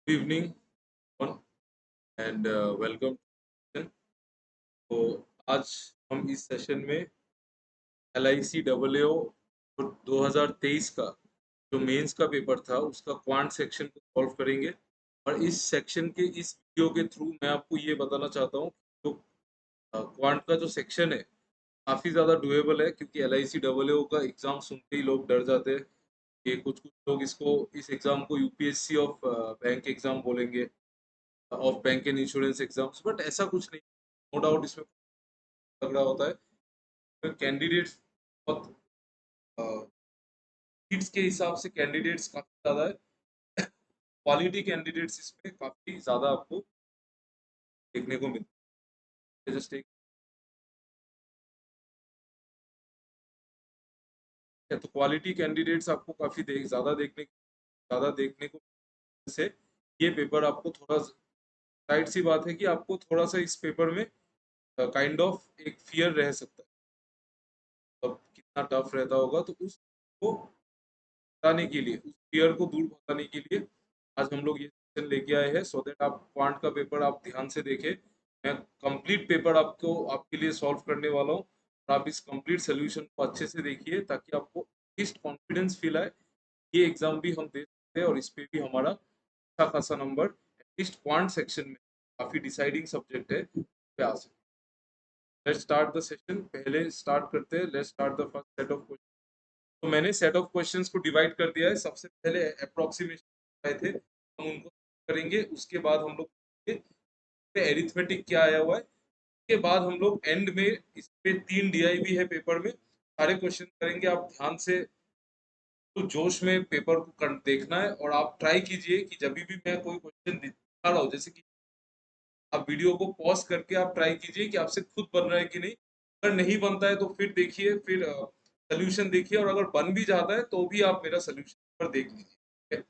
Good evening, everyone, and welcome to session. तो आज हम इस सेशन में LIC AAO 2023 का जो मेंस का पेपर था उसका क्वांट सेक्शन को सॉल्व करेंगे। और इस सेक्शन के इस वीडियो के थ्रू मैं आपको ये बताना चाहता हूँ जो क्वांट का जो सेक्शन है काफ़ी ज़्यादा डुएबल है, क्योंकि LIC AAO का एग्ज़ाम सुनते ही लोग डर जाते हैं कि कुछ कुछ लोग इस एग्ज़ाम को यूपीएससी ऑफ बैंक एग्ज़ाम बोलेंगे, of bank and insurance exams. But ऐसा कुछ नहीं, नो डाउट इसमें लग रहा होता है कैंडिडेट्स बहुत सीट्स के हिसाब से कैंडिडेट्स काफी ज्यादा है, क्वालिटी कैंडिडेट्स इसमें काफी ज्यादा आपको देखने को मिलते हैं। जस्ट एक तो क्वालिटी कैंडिडेट्स आपको काफी ज्यादा देखने को से ये पेपर आपको थोड़ा राइट सी बात है कि आपको थोड़ा सा इस पेपर में काइंड ऑफ एक फियर रह सकता है, मतलब कितना टफ रहता होगा, तो उसको हटाने के लिए, उस फियर को दूर भगाने के लिए आज हम लोग ये सेशन लेके आए हैं, सो दैट आप क्वांट का पेपर आप ध्यान से देखें। मैं कंप्लीट पेपर आपको आपके लिए सॉल्व करने वाला हूँ, और आप इस कंप्लीट सोल्यूशन को अच्छे से देखिए ताकि आपको एटलीस्ट कॉन्फिडेंस फील आए ये एग्जाम भी हम दे सकते हैं और इस पे भी हमारा अच्छा खासा नंबर एटलीस्ट क्वांट सेक्शन में, काफी डिसाइडिंग सब्जेक्ट है, पे आ सकते। Let's start the session. पहले स्टार्ट करते हैं, let's start the first set of question. तो मैंने सेट ऑफ क्वेश्चंस को डिवाइड कर दिया है। सबसे पहले अप्रोक्सीमेशन आए थे, हम उनको करेंगे। उसके बाद हम लोग एरिथमेटिक क्या आया हुआ है, उसके बाद हम लोग एंड में इस पे 3 DIB है पेपर में, सारे क्वेश्चन करेंगे। आप ध्यान से तो जोश में पेपर को देखना है, और आप ट्राई कीजिए कि जब भी मैं कोई क्वेश्चन दिखा रहा हूँ, जैसे कि आप वीडियो को पॉज करके आप ट्राई कीजिए कि आपसे खुद बन रहा है कि नहीं। अगर नहीं बनता है तो फिर देखिए, फिर सोल्यूशन देखिए, और अगर बन भी जाता है तो भी आप मेरा सोल्यूशन पर देख लीजिए, ठीक है।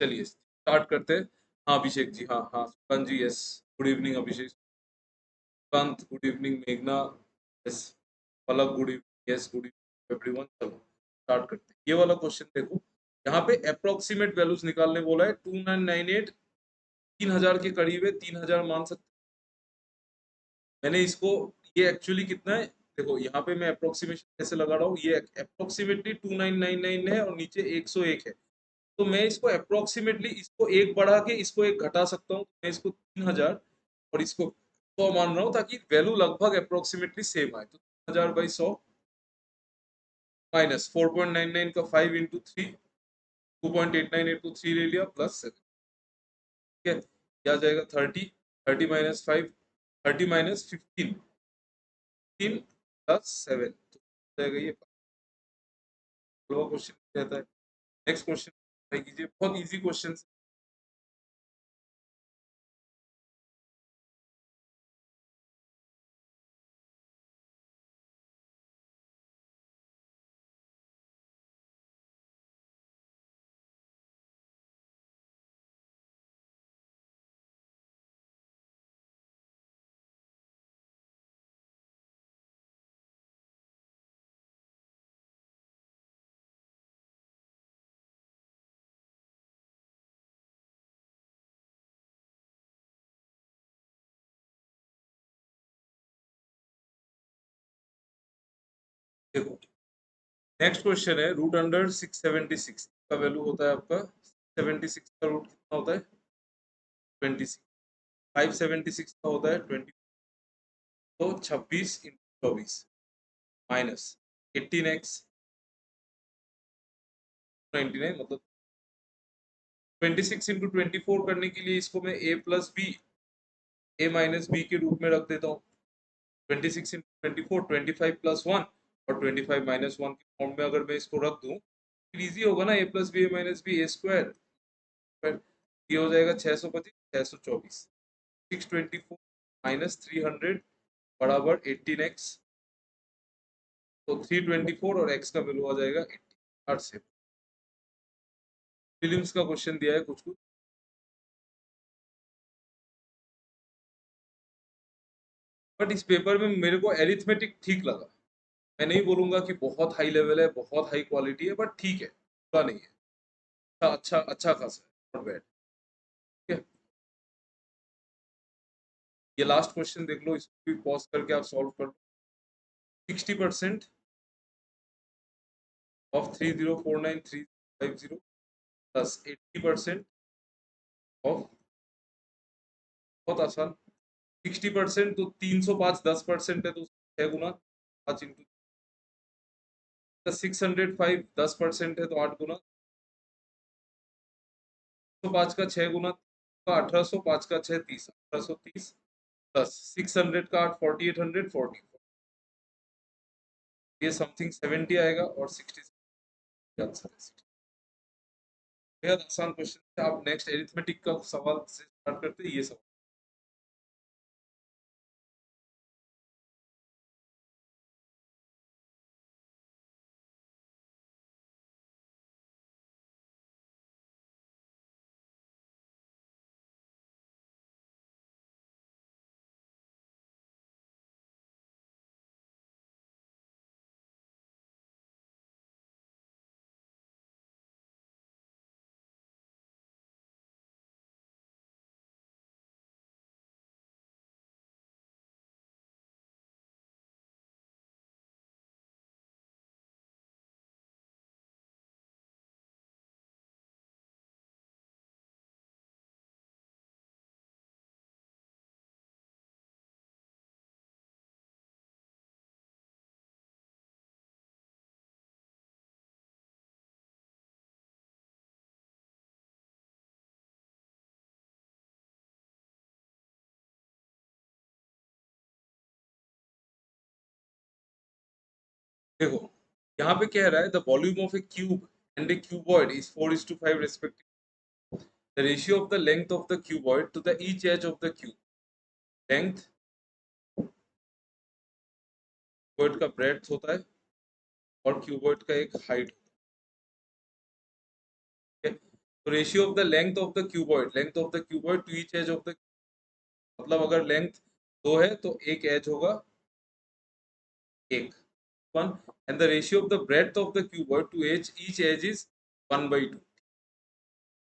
चलिए स्टार्ट करते हैं। हाँ अभिषेक जी, हाँ हाँ Sukant ji, yes. Good evening Abhishek, Sukant good evening, मेघना yes, Palak good evening, yes good evening everyone. चलो स्टार्ट करते हैं। ये वाला क्वेश्चन देखो, यहाँ पे अप्रोक्सीमेट वैल्यूज निकालने बोला है। 2998 3000 के करीब है, 3000 मान सकते। मैंने इसको, ये एक्चुअली कितना है देखो, यहाँ पे मैं अप्रोक्सीमेशन कैसे लगा रहा हूँ, ये अप्रोक्सीमेटली 2999 है और नीचे 101 है। तो मैं इसको अप्रोक्सीमेटली इसको एक बढ़ा के इसको एक घटा सकता हूँ। मैं इसको 3000 और इसको 100 मान रहा हूँ, ताकि वैल्यू लगभग अप्रोक्सीमेटली सेम आए। तो 3000/100 माइनस 4.99 का 5 इंटू 3, 2.898 को 3 ले लिया, प्लस 7, ठीक है। क्या जाएगा 30, 30 माइनस 5, 30 माइनस 15, 15 प्लस 7, तो जाएगा ये क्वेश्चन रहता है। नेक्स्ट क्वेश्चन ट्राई कीजिए, बहुत इजी क्वेश्चन। देखो नेक्स्ट क्वेश्चन है, रूट अंडर 676 का वैल्यू होता है आपका 76 का रूट कितना होता है 26, 576 का होता है 20, तो 26 इंटू 24 माइनस 18x 99, मतलब 26 इंटू 24 करने के लिए इसको मैं a plus b, a minus b के रूप में रख देता हूँ। 26 इंटू 24, 25 प्लस 1 और 25 माइनस 1 के फॉर्म में अगर मैं इसको रख दूँ, फिर इजी होगा ना, a plus b, a minus b, a square, ये हो जाएगा 625, 624, 624 माइनस 300 बराबर 18x, तो 324 और x का वैल्यू आ जाएगा 80 से। फिल्म्स का क्वेश्चन दिया है कुछ कुछ, बट इस पेपर में मेरे को एरिथमेटिक ठीक लगा। मैं नहीं बोलूंगा कि बहुत हाई लेवल है, बहुत हाई क्वालिटी है, बट ठीक है, बुरा नहीं है, अच्छा अच्छा अच्छा खासा है, नॉट बैड, ठीक है। ये लास्ट क्वेश्चन देख लो, इसको भी पॉज करके आप सॉल्व कर लो। 60% ऑफ 3049,350 प्लस 80% ऑफ, बहुत आसान, 60% तो 305 10% है तो 6 गुना 5 इंटू 605 10% है तो 8 गुना, 105 का 6 गुना, 1805 का 6 30, 1830 प्लस 600 का 8 4800 40, ये समथिंग 70 आएगा और 60 आंसर है। बेहद आसान क्वेश्चन है। आप नेक्स्ट एरिथमेटिक का सवाल से स्टार्ट करते हैं, ये सवाल देखो, यहाँ पे कह रहा है the volume of a cube and a cuboid is 4:5 respective, the ratio of the length of the cuboid to the each edge of the cube, length cuboid का ब्रेड्थ होता है और क्यूबॉइड का एक हाइट होता है। तो ratio of the length of the cuboid to each edge of the, मतलब अगर लेंथ 2 है तो एक एज होगा 1, 1, and the ratio of the breadth of the cuboid to edge each edge is 1/2।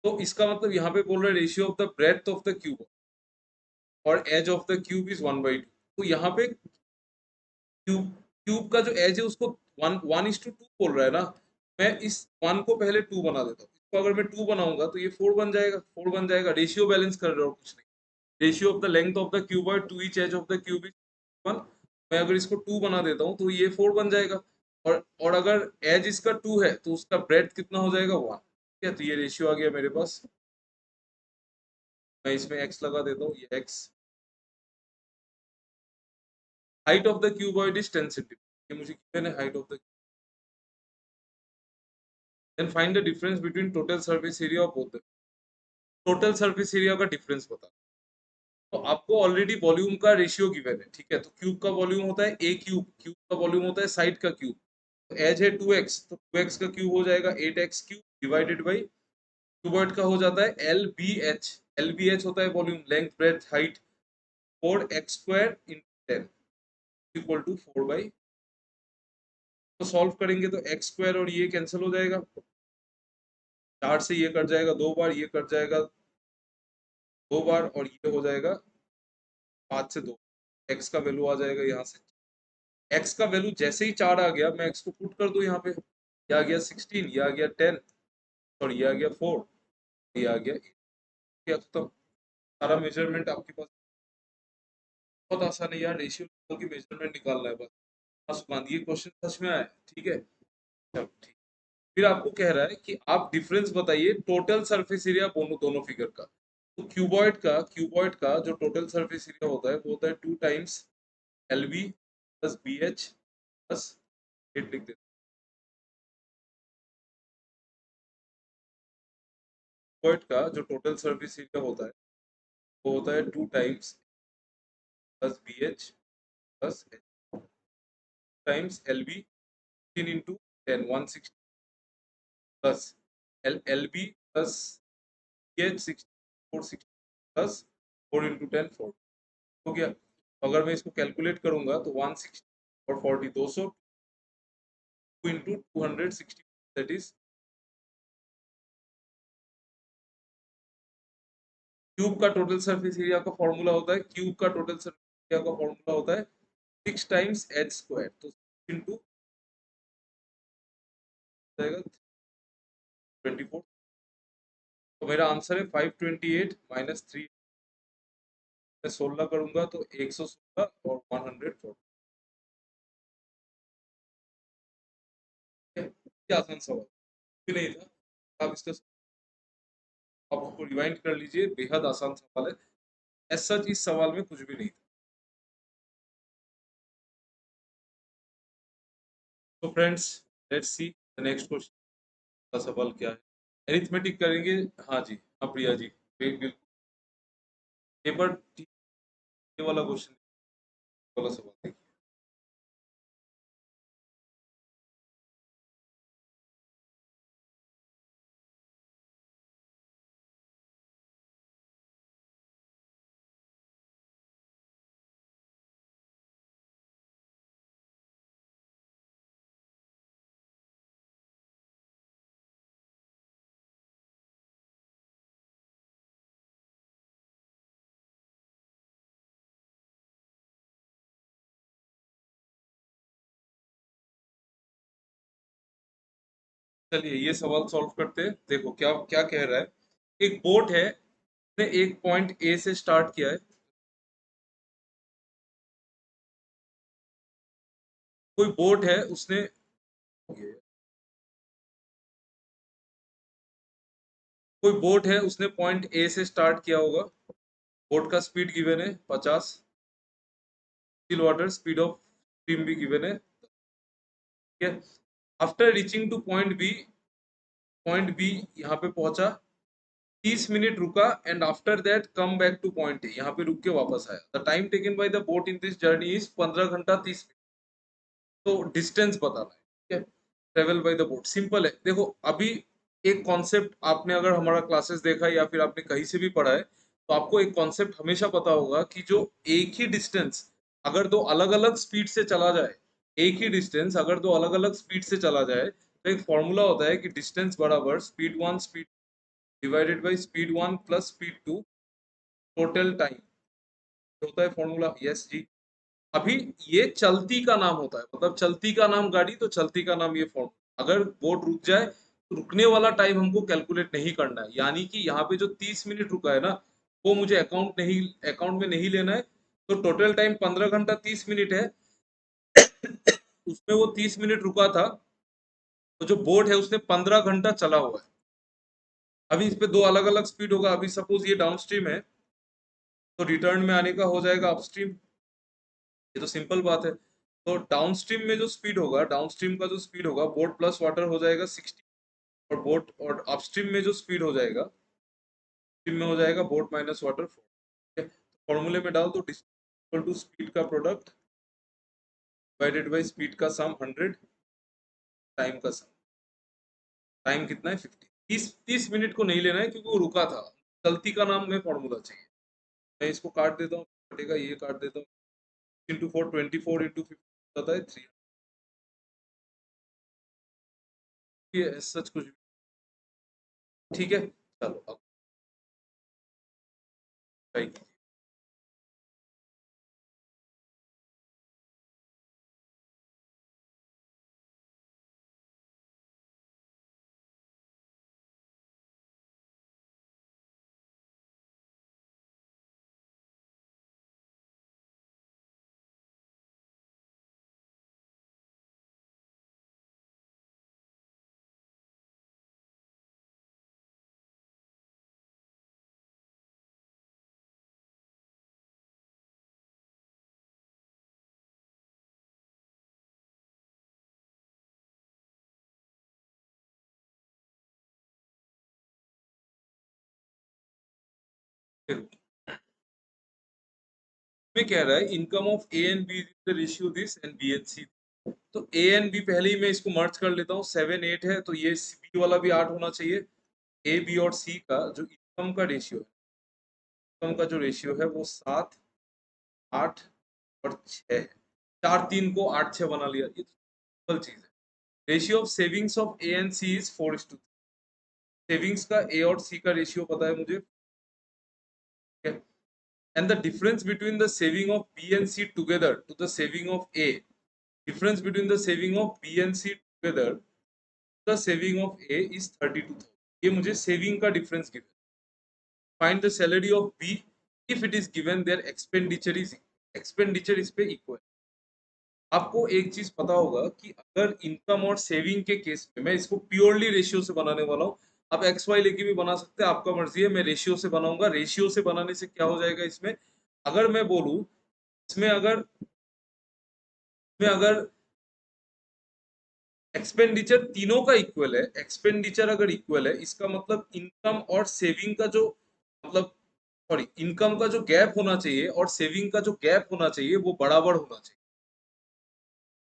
तो इसका मतलब यहाँ पे बोल रहे ratio of the breadth of the cube और edge of the cube is 1/2। तो यहाँ पे क्यूब क्यूब का जो एज है उसको 1:2 बोल रहा है ना, मैं इस 1 को पहले 2 बना देता हूँ, इसको अगर मैं 2 बनाऊंगा तो ये 4 बन जाएगा, 4 बन जाएगा, रेशियो बैलेंस कर रहा हूँ कुछ नहीं। Ratio of the length of the cuboid to each edge of the cube is 1, मैं अगर इसको 2 बना देता हूँ तो ये 4 बन जाएगा, और अगर एज इसका 2 है तो उसका ब्रेड कितना हो जाएगा 1, ठीक है। तो ये रेशियो आ गया मेरे पास, मैं इसमें x लगा देता हूँ, ये x, height of the cuboid is 10 centimetre, ये मुझे गिवन है height of the, then find the difference between total surface area of both, total surface area का डिफरेंस बता। तो आपको ऑलरेडी वॉल्यूम का रेशियो गिवन है, ठीक है। तो क्यूब का वॉल्यूम होता है ए क्यूब, क्यूब का वॉल्यूम होता है साइड का क्यूब, तो एज है 2x, तो 2x का क्यूब हो जाएगा 8x cube divided by cuboid का हो जाता है LBH, LBH होता है volume, length breadth height, 4x² into 10 equal to 4/, तो सॉल्व करेंगे तो x² और ये कैंसिल हो जाएगा, 4 से ये कट जाएगा 2 बार, ये कट जाएगा 2 बार, और ये हो जाएगा 5 से 2, x का वैल्यू आ जाएगा यहाँ से, x का वैल्यू जैसे ही 4 आ गया मैं x को पुट कर दूं यहाँ पे, ये आ गया 16, ये आ गया 10, और ये आ गया 4, ये आ गया 8, क्या खत्म, सारा मेजरमेंट आपके पास। बहुत आसान है यार, रेशियो की मेजरमेंट निकालना है बस। हाँ सुकांत, ये क्वेश्चन सच में आया है, ठीक है। चलो ठीक, फिर आपको कह रहा है कि आप डिफरेंस बताइए टोटल सरफेस एरिया दोनों दोनों फिगर का। तो क्यूबॉइड का जो टोटल सरफेस एरिया होता है वो होता है 2 times LB plus BH plus 8 लिख देते हैं। क्यूबॉइड का जो टोटल सरफेस एरिया होता है वो होता है 2 times plus BH plus times LB 15 into 10 160 plus LB plus BH 60 460 plus 4 into 10 4 हो गया। अगर मैं इसको कैलकुलेट करूंगा तो 160 और 40 200 इंटू 260, दैट इज क्यूब का टोटल सरफेस एरिया का फॉर्मूला होता है, क्यूब का टोटल सरफेस एरिया का फॉर्मूला होता है 6 टाइम्स एच स्क्वायर, तो इंटू जाएगा 24। तो मेरा आंसर है 528 माइनस 3, मैं 16 करूंगा तो 116 और 140। क्या आसान सवाल भी नहीं था। आप इसका आप उसको रिवाइंड कर लीजिए, बेहद आसान सवाल है। एज सच इस सवाल में कुछ भी नहीं था। तो friends, let's see the next question का सवाल क्या है। एरिथमेटिक करेंगे। हाँ जी, हाँ प्रिया जी, बिल्कुल पेपर ये वाला क्वेश्चन वाला सवाल देखिए। चलिए ये सवाल सॉल्व करते हैं। देखो क्या क्या कह रहा है। एक बोट है, उसने एक पॉइंट ए से स्टार्ट किया है। कोई बोट है, उसने कोई बोट है, उसने पॉइंट ए से स्टार्ट किया होगा। बोट का स्पीड गिवन है 50 kill water, speed of stream भी गिवन है, ठीक है। After reaching to point B यहाँ पे पहुंचा, 30 मिनट रुका and after that come back to point A, यहाँ पे रुक के वापस आया। The time taken by the boat in this journey is 15 घंटा 30 मिनट। तो डिस्टेंस बताना है, ठीक है। Travel by the boat simple है। देखो अभी एक कॉन्सेप्ट आपने अगर हमारा क्लासेस देखा या फिर आपने कहीं से भी पढ़ा है, तो आपको एक कॉन्सेप्ट हमेशा पता होगा कि जो एक ही डिस्टेंस अगर दो अलग अलग स्पीड से चला जाए, एक ही डिस्टेंस अगर दो अलग अलग स्पीड से चला जाए, तो एक फॉर्मूला होता है कि डिस्टेंस बराबर speed one speed divided by speed one plus speed two total time, होता है फॉर्मूला। यस जी। अभी ये चलती का नाम होता है, मतलब चलती का नाम गाड़ी, तो चलती का नाम ये फॉर्म। अगर बोट रुक जाए तो रुकने वाला टाइम हमको कैलकुलेट नहीं करना है, यानी कि यहाँ पे जो 30 मिनट रुका है ना, वो मुझे अकाउंट में नहीं लेना है। तो टोटल टाइम 15 घंटा 30 मिनट है, उसमें वो 30 मिनट रुका था, तो जो बोट है उसने 15 घंटा चला हुआ है। अभी इस पे दो अलग अलग स्पीड होगा। अभी सपोज ये डाउन स्ट्रीम है, तो रिटर्न में आने का हो जाएगा अपस्ट्रीम। ये तो सिंपल बात है। तो डाउनस्ट्रीम में जो स्पीड होगा, डाउनस्ट्रीम का जो स्पीड होगा, बोट प्लस वाटर हो जाएगा 60, और बोट और अपस्ट्रीम में जो स्पीड हो जाएगा, स्ट्रीम में हो जाएगा बोट माइनस वाटर 4, ठीक है। फॉर्मूले में डाल दो इक्वल टू स्पीड का प्रोडक्ट डिवाइडेड बाई स्पीड का सम 100, टाइम का सम। टाइम कितना है 50। 30 मिनट को नहीं लेना है क्योंकि वो रुका था। चलती का नाम में फॉर्मूला चाहिए। मैं इसको काट देता हूँ, कटेगा, ये काट देता हूँ। इंटू 4 इंटू 50 होता है 3। ये सच कुछ भी, ठीक है। चलो अब ट्राई। में कह रहा है income of A and B the ratio this and B and C. तो ए एंड बी पहले ही मैं इसको मर्ज कर लेता हूँ। 7 8 है, तो ये बी वाला भी 8 होना चाहिए। ए बी और सी का जो इनकम का रेशियो है, इनकम का जो रेशियो है वो 7 8 और 6 है। 4 3 को 8 6 बना लिया, ये तो सिंपल चीज है। Ratio of savings of A and C is 4:3। Savings का ए और सी का रेशियो पता है मुझे, And the difference between the saving of B and C together to the saving of A, difference between the saving of B and C together to the saving of A is 32,000. ये मुझे saving का difference given. Find the salary of B if it is given their expenditure is पे equal. आपको एक चीज पता होगा कि अगर इनकम और सेविंग के केस में, मैं इसको प्योरली रेशियो से बनाने वाला हूँ. आप एक्स वाई लेके भी बना सकते हैं, आपका मर्जी है. मैं रेशियो से बनाऊंगा. रेशियो से बनाने से क्या हो जाएगा इसमें, अगर मैं बोलूं इसमें अगर एक्सपेंडिचर तीनों का इक्वल है, एक्सपेंडिचर अगर इक्वल है, इसका मतलब इनकम और सेविंग का जो मतलब सॉरी इनकम का जो गैप होना चाहिए और सेविंग का जो गैप होना चाहिए वो बराबर होना चाहिए.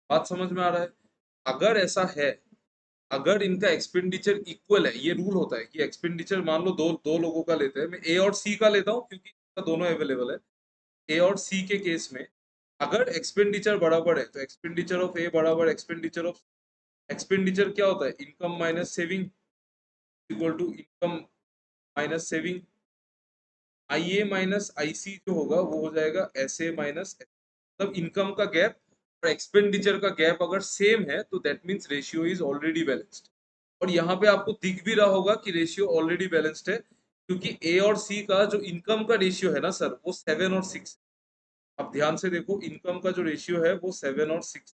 बात समझ में आ रहा है. अगर ऐसा है, अगर इनका एक्सपेंडिचर इक्वल है, ये रूल होता है कि एक्सपेंडिचर मान लो दो दो लोगों का लेते हैं, मैं ए और सी का लेता हूँ क्योंकि दोनों अवेलेबल है. ए और सी के केस में अगर एक्सपेंडिचर बराबर है तो एक्सपेंडिचर ऑफ ए बराबर एक्सपेंडिचर ऑफ, एक्सपेंडिचर क्या होता है, income minus saving equal to income minus saving. I A minus I C जो होगा वो हो जाएगा एस ए माइनस, मतलब इनकम का गैप और एक्सपेंडिचर का गैप अगर सेम है तो that means ratio is already balanced. और यहाँ पे आपको दिख भी रहा होगा कि रेशियो ऑलरेडी बैलेंस्ड है क्योंकि ए और सी का जो इनकम का रेशियो है ना सर, वो 7 और 6. अब ध्यान से देखो, इनकम का जो रेशियो है वो 7 और 6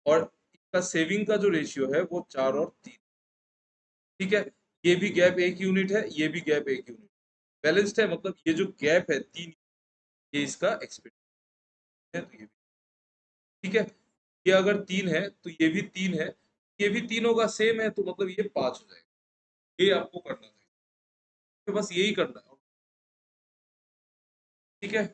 और इसका सेविंग का जो रेशियो है वो 4 और 3. ठीक है, ये भी गैप एक यूनिट है, ये भी गैप एक यूनिट बैलेंस्ड है. मतलब ये जो गैप है 3, ये इसका एक्सपेक्ट है. तो ये भी ठीक है. ये अगर 3 है तो ये भी 3 है, ये भी तीनों का सेम है, तो मतलब ये 5 हो जाएगा. ये आपको करना है, तो बस यही करना है. ठीक है,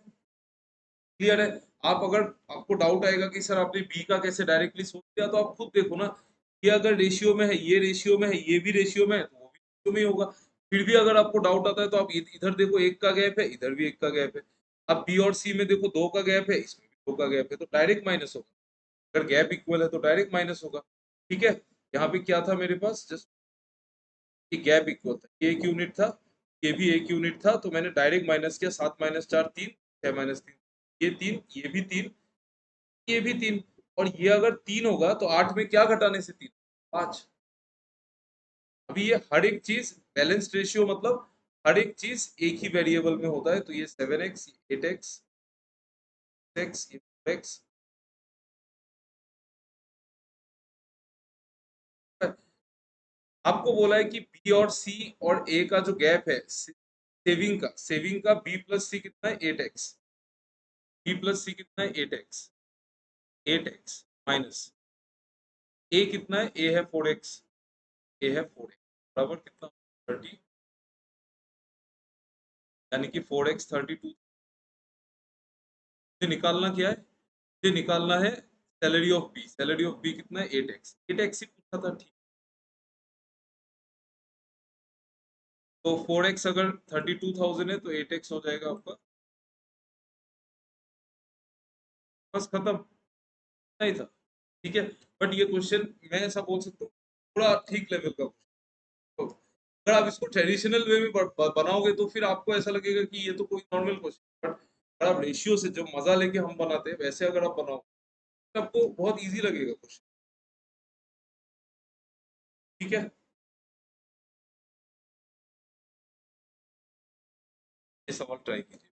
क्लियर है. आप अगर आपको डाउट आएगा कि सर आपने बी का कैसे डायरेक्टली सोच दिया, तो आप खुद देखो ना, ये अगर रेशियो में है, ये रेशियो में है, ये भी रेशियो में है, तो वो भी रेशियो में ही होगा. फिर भी अगर आपको डाउट आता है तो आप इधर देखो, एक का गैप है, इधर भी एक का गैप है. अब बी और सी में देखो, दो का गैप है, इसमें भी दो का गैप है, तो डायरेक्ट माइनस होगा. अगर गैप इक्वल है तो डायरेक्ट माइनस होगा. ठीक है, यहाँ पे क्या था मेरे पास, जस्ट कि गैप इक्वल था, ये एक यूनिट था, ये भी एक यूनिट था, तो मैंने डायरेक्ट माइनस किया. 7 - 4 3, 6 - 3, ये 3, ये भी 3, ये भी 3. और ये अगर 3 होगा तो 8 में क्या घटाने से 3, 5. अभी ये हर एक चीज बैलेंस्ड रेशियो, मतलब हर एक चीज एक ही वेरिएबल में होता है. तो ये 7x, 8x, 6x, 4x. आपको बोला है कि बी और सी और ए का जो गैप है सेविंग का बी प्लस सी कितना है, 8x. बी प्लस सी कितना है, 8x. 8x माइनस ए कितना है, ए है 4x. ए है 4x बराबर कितना, 30. यानी कि 4x 32. मुझे निकालना क्या है, मुझे निकालना है salary of B. Salary of B कितना है, 8x. 8x ही पूछा था, ठीक. तो 4x अगर 32,000 है तो 8x हो जाएगा आपका. बस खत्म, नहीं था. ठीक है, बट ये क्वेश्चन मैं ऐसा बोल सकता हूँ थोड़ा ठीक लेवल का. तो अगर आप इसको ट्रेडिशनल वे में बनाओगे तो फिर आपको ऐसा लगेगा कि ये तो कोई नॉर्मल क्वेश्चन. बट अगर आप रेशियो से जो मजा लेके हम बनाते हैं वैसे अगर आप बनाओ तो आपको बहुत इजी लगेगा क्वेश्चन. ठीक है, ये सवाल ट्राई कीजिए.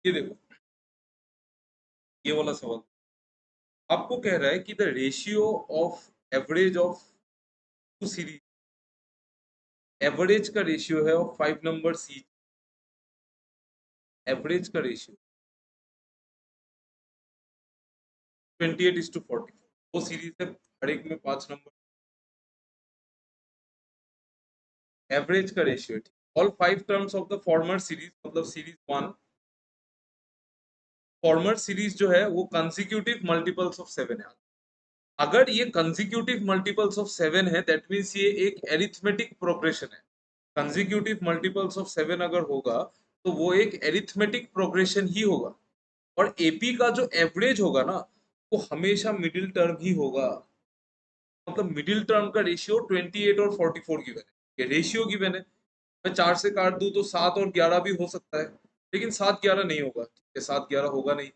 ये देखो, ये वाला सवाल आपको कह रहा है कि the ratio of average of two series, average का रेशियो है ऑफ 5 नंबर सी, एवरेज का रेशियो 28:44, वो सीरीज है हर एक में 5 नंबर, एवरेज का रेशियो है all 5 terms of the former series, मतलब सीरीज 1, फॉर्मर सीरीज जो है वो कंसेक्यूटिव मल्टीपल्स ऑफ 7 है। अगर ये कंसेक्यूटिव मल्टीपल्स ऑफ 7 है दैट मीन्स ये एक एरिथमेटिक प्रोग्रेशन है। कंसेक्यूटिव मल्टीपल्स ऑफ 7 अगर होगा तो वो एक एरिथमेटिक प्रोग्रेशन ही होगा, और एपी का जो एवरेज होगा ना वो हमेशा मिडिल टर्म ही होगा। मतलब मिडिल टर्म का रेशियो 28 और 44 गिवन है, ये रेशियो गिवन है। मैं 4 से काट दूं तो 7 और 11 भी हो सकता है, लेकिन 7-11 नहीं होगा, ठीक है, 7-11 होगा नहीं,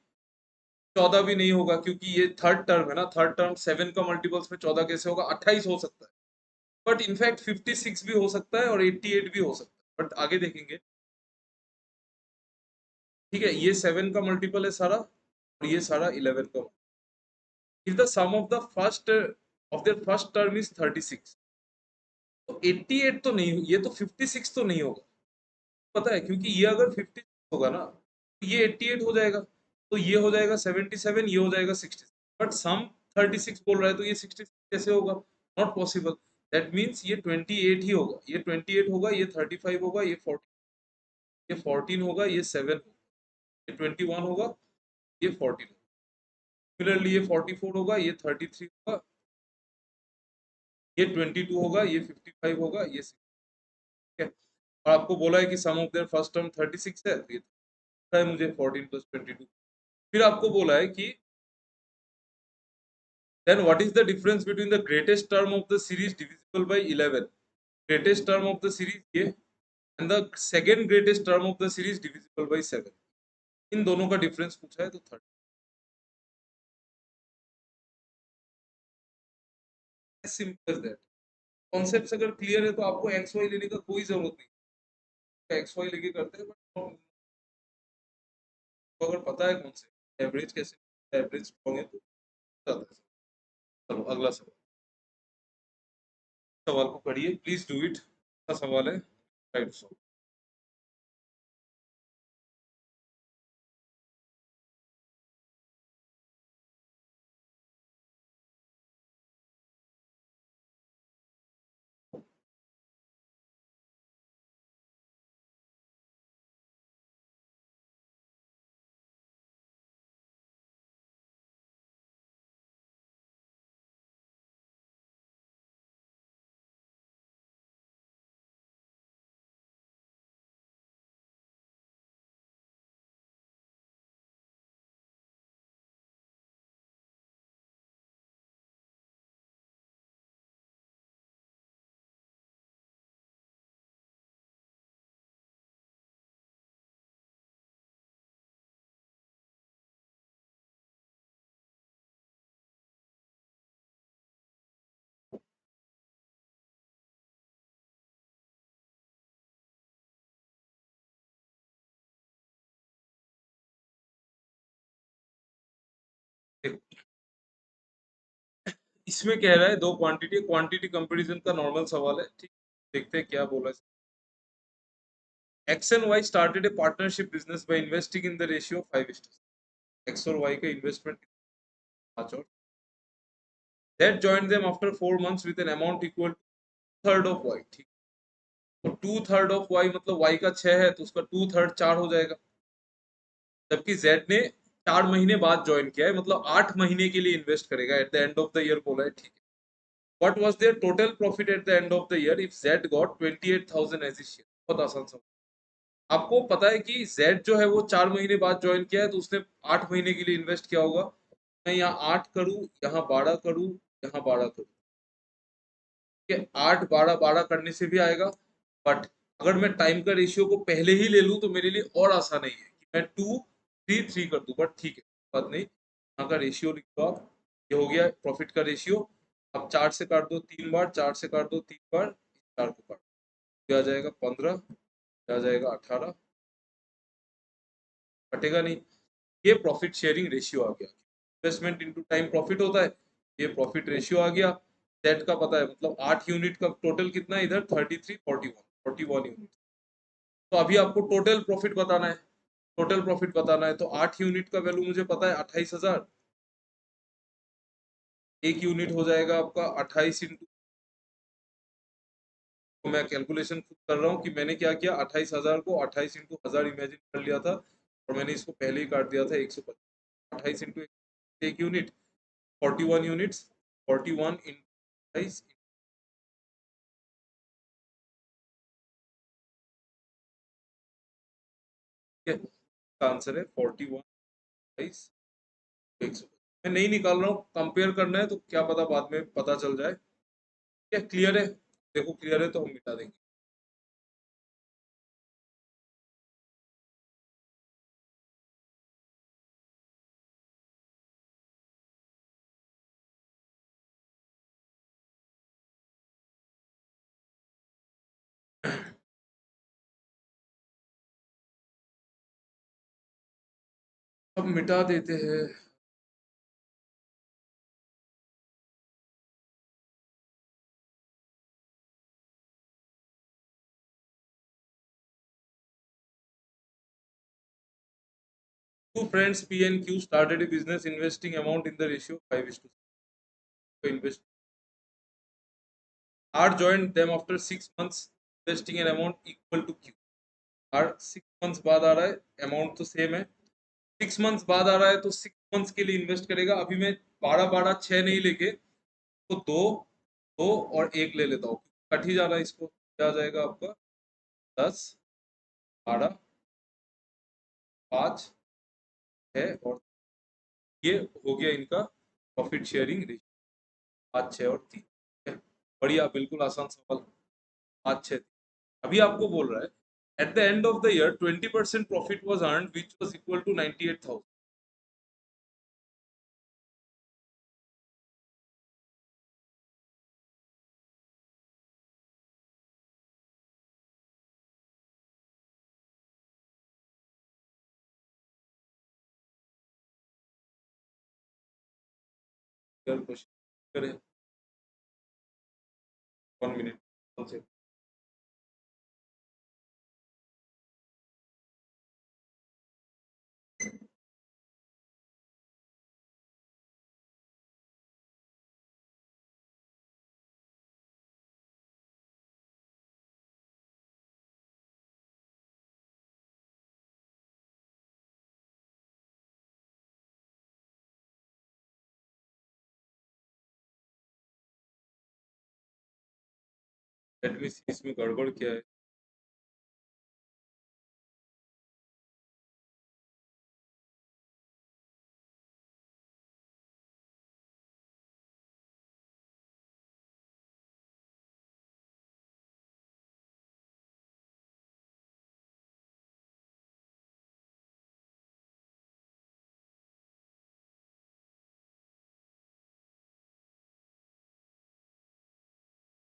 14 भी नहीं होगा, क्योंकि ये थर्ड टर्म है ना, थर्ड टर्म 7 का मल्टीपल्स में 14 कैसे होगा, 28 हो सकता है, बट इनफैक्ट 56 भी हो सकता है और 88 भी हो सकता है, बट आगे देखेंगे। ठीक है, ये 7 का मल्टीपल है सारा, और ये सारा 11 का। If the sum of the first of their first term is 36, तो 88 तो नहीं, ये तो 56 तो नहीं होगा, पता है, क्योंकि ये अगर 56 होगा ना तो ये 88 हो जाएगा, तो ये हो जाएगा 77, ये हो जाएगा 60, बट सम 36 बोल रहा है तो ये 66 कैसे होगा, नॉट पॉसिबल। दैट मीन्स ये 28 ही होगा, ये 28 होगा, ये 35 होगा, ये 40, ये 14 होगा, ये 7 होगा, ये 21 होगा, ये 14 होगा, सिमिलरली ये 44 होगा, ये 33 होगा, ये 22 होगा, ये 55 होगा, ये 6, ठीक है। और आपको बोला है कि सम ऑफ देयर फर्स्ट टर्म 36 है, तो ये पता है मुझे 14 + 22। फिर आपको बोला है कि then what is the difference between the greatest term of the series divisible by 11, greatest term of the series ये, and the second greatest term of the series divisible by 7, इन दोनों का डिफरेंस पूछा है तो 30, सिंपल एज दैट। कॉन्सेप्ट अगर clear है तो आपको एक्स वाई लेने का कोई जरूरत नहीं, एक्स वाई लेके करते हैं, बट तो अगर पता है कॉन्सेप्ट एवरेज कैसे, एवरेज होंगे तो जाता है। चलो अगला सवाल, सवाल को पढ़िए प्लीज डू इट, सवाल है राइट सो। इसमें कह रहा है दो क्वांटिटी, क्वांटिटी कंपैरिजन का नॉर्मल सवाल है, ठीक, देखते हैं क्या बोला। X and Y started a partnership business by investing in the ratio 5:6, X और वाई का इन्वेस्टमेंट 5, और that joined them after 4 months with an amount equal to third of Y, ठीक, तो 2/3 ऑफ वाई मतलब वाई का 6 है तो उसका 2/3 4 हो जाएगा, जबकि जेड ने 4 महीने बाद ज्वाइन किया है, मतलब 8 महीने के लिए इन्वेस्ट करेगा at the end of the year बोला है, ठीक है। What was their total profit at the end of the year if Z got 28,000 as share, बहुत आसान सा। आपको पता है कि जेड जो है वो 4 महीने बाद ज्वाइन किया है तो उसने 8 महीने के लिए इन्वेस्ट किया होगा, मैं यहाँ 8 करूँ, यहाँ 12 करूँ, यहाँ 12 करूँ, ठीक है, 8 12 12 करने से भी आएगा, बट अगर मैं टाइम का रेशियो को पहले ही ले लूँ तो मेरे लिए और आसान है कि मैं 2 3 3 कर दूं, बट ठीक है, बात नहीं, यहाँ का रेशियो लिख दो आप, ये हो गया प्रॉफिट का रेशियो। अब 4 से काट दो 3 बार, 4 से काट दो 3 बार, 4 को काट, ये आ जाएगा 15, आ जाएगा 18, कटेगा नहीं। ये प्रॉफिट शेयरिंग रेशियो आ गया, इन्वेस्टमेंट इनटू टाइम प्रॉफिट होता है, ये प्रॉफिट रेशियो आ गया। सेट का पता है, मतलब 8 यूनिट का टोटल कितना है इधर, 33, 41 यूनिट। तो अभी आपको टोटल प्रॉफिट बताना है, टोटल प्रॉफिट बताना है, तो 8 यूनिट का वैल्यू मुझे पता है 28,000। एक यूनिट हो जाएगा आपका 28 इंटू, तो मैं कैलकुलेशन खुद कर रहा हूँ कि मैंने क्या किया, 28,000 को 28 इंटू 1000 इमेजिन कर लिया था, और मैंने इसको पहले ही काट दिया था 125। 28 इंटू एक यूनिट, 41 यूनिट्स, 41 इंटू 28, ठीक है, इसका आंसर है 41, 125। मैं नहीं निकाल रहा हूँ, कंपेयर करना है तो क्या पता बाद में पता चल जाए। क्या क्लियर है? देखो क्लियर है तो हम मिटा देंगे। अब मिटा देते हैं। Two friends P and Q started a business investing amount in the ratio 5:6. Invest R joined them after 6 months, investing an amount equal to Q. R 6 months बाद आ रहा है, अमाउंट तो सेम है। 6 मंथ्स बाद आ रहा है तो 6 मंथ्स के लिए इन्वेस्ट करेगा। अभी मैं 12 12 6 नहीं लेके, तो दो, दो और एक ले लेता हूँ, कट ही जाना है इसको, क्या आ जाएगा आपका 10, 12, 5 है, और ये हो गया इनका प्रॉफिट शेयरिंग रेशियो, 5 6 और 3। बढ़िया, बिल्कुल आसान सवाल। 5 6। अभी आपको बोल रहा है at the end of the year 20% profit was earned which was equal to 98,000। Question करें, 1 मिनट। लेट मी सी इसमें गड़बड़ क्या है।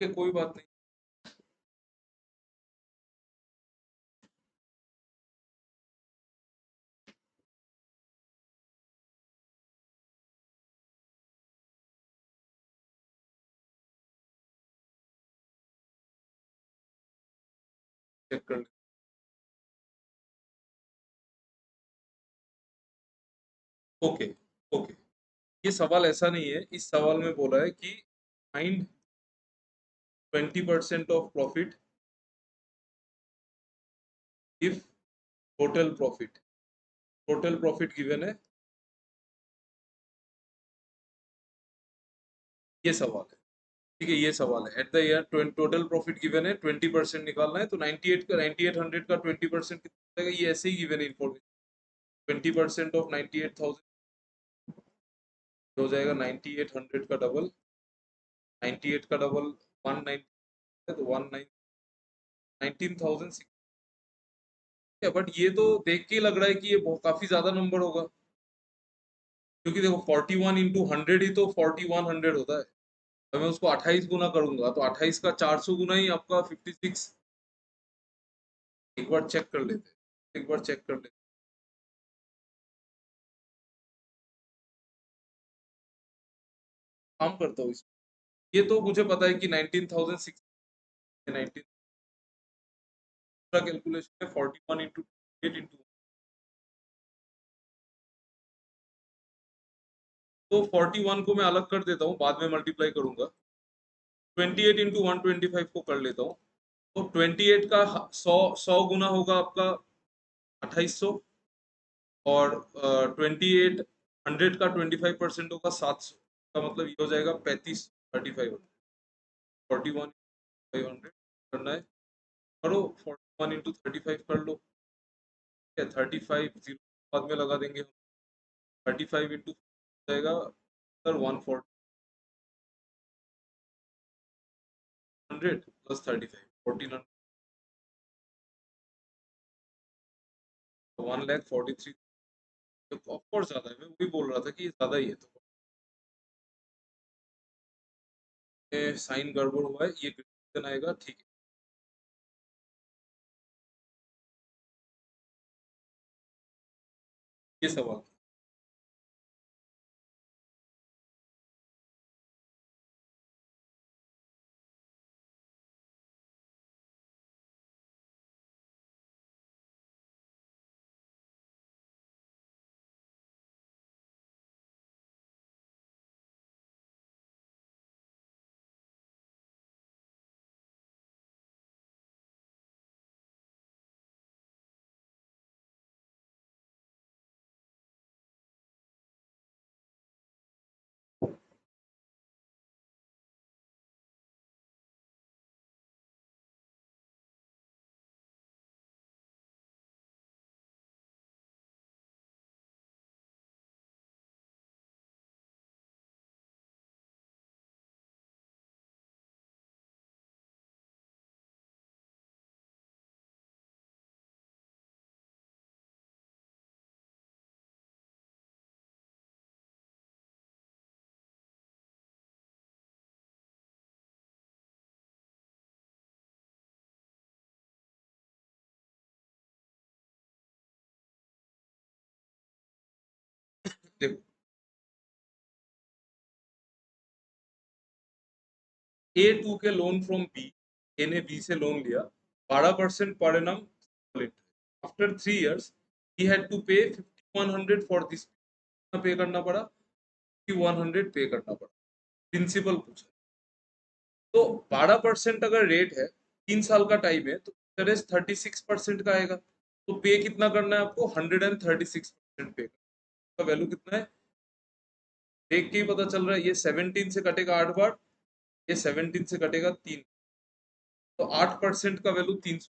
कोई बात नहीं, चेक कर। ओके, ओके, ये सवाल ऐसा नहीं है, इस सवाल में बोला है कि find 20% of profit if total profit given है, ये सवाल है। ठीक है, ये सवाल है, at the year total profit given है, 20% निकालना है, तो 98 का 9800 का 20% कितना जाएगा, ये ऐसे ही गिवन है इन्फॉर्मेशन। 20% ऑफ 98,000 हो जाएगा 9800 का डबल, 98 का डबल 190, तो 19,006। बट ये तो देख के लग रहा है कि ये काफी ज्यादा नंबर होगा, क्योंकि देखो 41 इंटू 100 ही तो 4100 होता है। तो मैं उसको 28 गुना करूंगा तो 28 का 400 गुना ही आपका 56। एक बार चेक कर लेते हैं, एक बार चेक कर लेते हैं। काम करता हूँ इसमें। ये तो मुझे पता है कि 19,600 19 का कैलकुलेशन है 41 इंटू 8 इंटू, तो 41 को मैं अलग कर देता हूँ, बाद में मल्टीप्लाई करूंगा। 28 इंटू 125 को कर लेता हूँ, तो 28 का 100 गुना होगा आपका 2800, और 28 100 का 25% होगा 700, का मतलब ये हो जाएगा 35 3500। 41 500 करना है, करो 41 इंटू 35 कर लो, ठीक है। 35 जीरो बाद में लगा देंगे हम, 35 इंटू जाएगा सर 140, 100 प्लस 35 1400, 1,43,000। ऑफकोर्स ज्यादा है, मैं वही बोल रहा था कि ये ज्यादा ही है, तो साइन गड़बड़ हुआ है, ये क्वेश्चन आएगा, ठीक है। ये सवाल देखो, A2 के लोन फ्रॉम बी, ए ने बी से लोन लिया, 12% पर एनम after 3 years he had to pay 5100 for this, पे करना पड़ा, 5100 पे करना पड़ा, प्रिंसिपल पूछा। तो 12% अगर रेट है, 3 साल का टाइम है, तो इंटरेस्ट 36% का आएगा, तो पे कितना करना है आपको, 136% पे, का वैल्यू कितना है, देख के ही पता चल रहा है, ये 17 से कटेगा 8 बार, ये 17 से कटेगा 3, तो 8% का वैल्यू 300।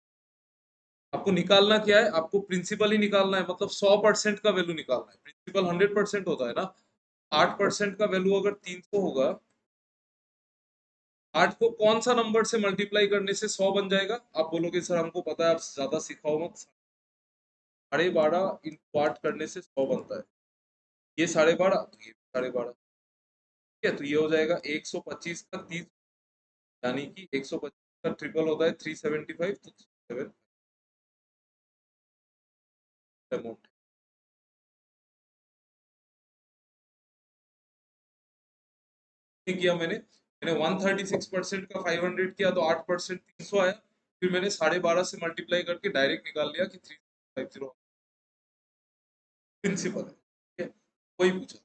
आपको निकालना क्या है, आपको प्रिंसिपल ही निकालना है, मतलब 100% का वैल्यू निकालना है, प्रिंसिपल 100% होता है ना, 8% का वैल्यू अगर 300 होगा, 8 को कौन सा नंबर से मल्टीप्लाई करने से 100 बन जाएगा, आप बोलोगे सर हमको पता है, आप ज्यादा सिखाओ मत, 12.5 इंटू 8 करने से 100 बनता है, ये 12.5, तो ये 12.5, ठीक है। तो ये हो जाएगा 125 का 30, यानी कि 125 का ट्रिपल होता है 375, तो 7 अमाउंट किया मैंने 136% का 500 किया, तो 8% 300 आया, फिर मैंने 12.5 से मल्टीप्लाई करके डायरेक्ट निकाल लिया कि 350 प्रिंसिपल है, ठीक है। कोई पूछा,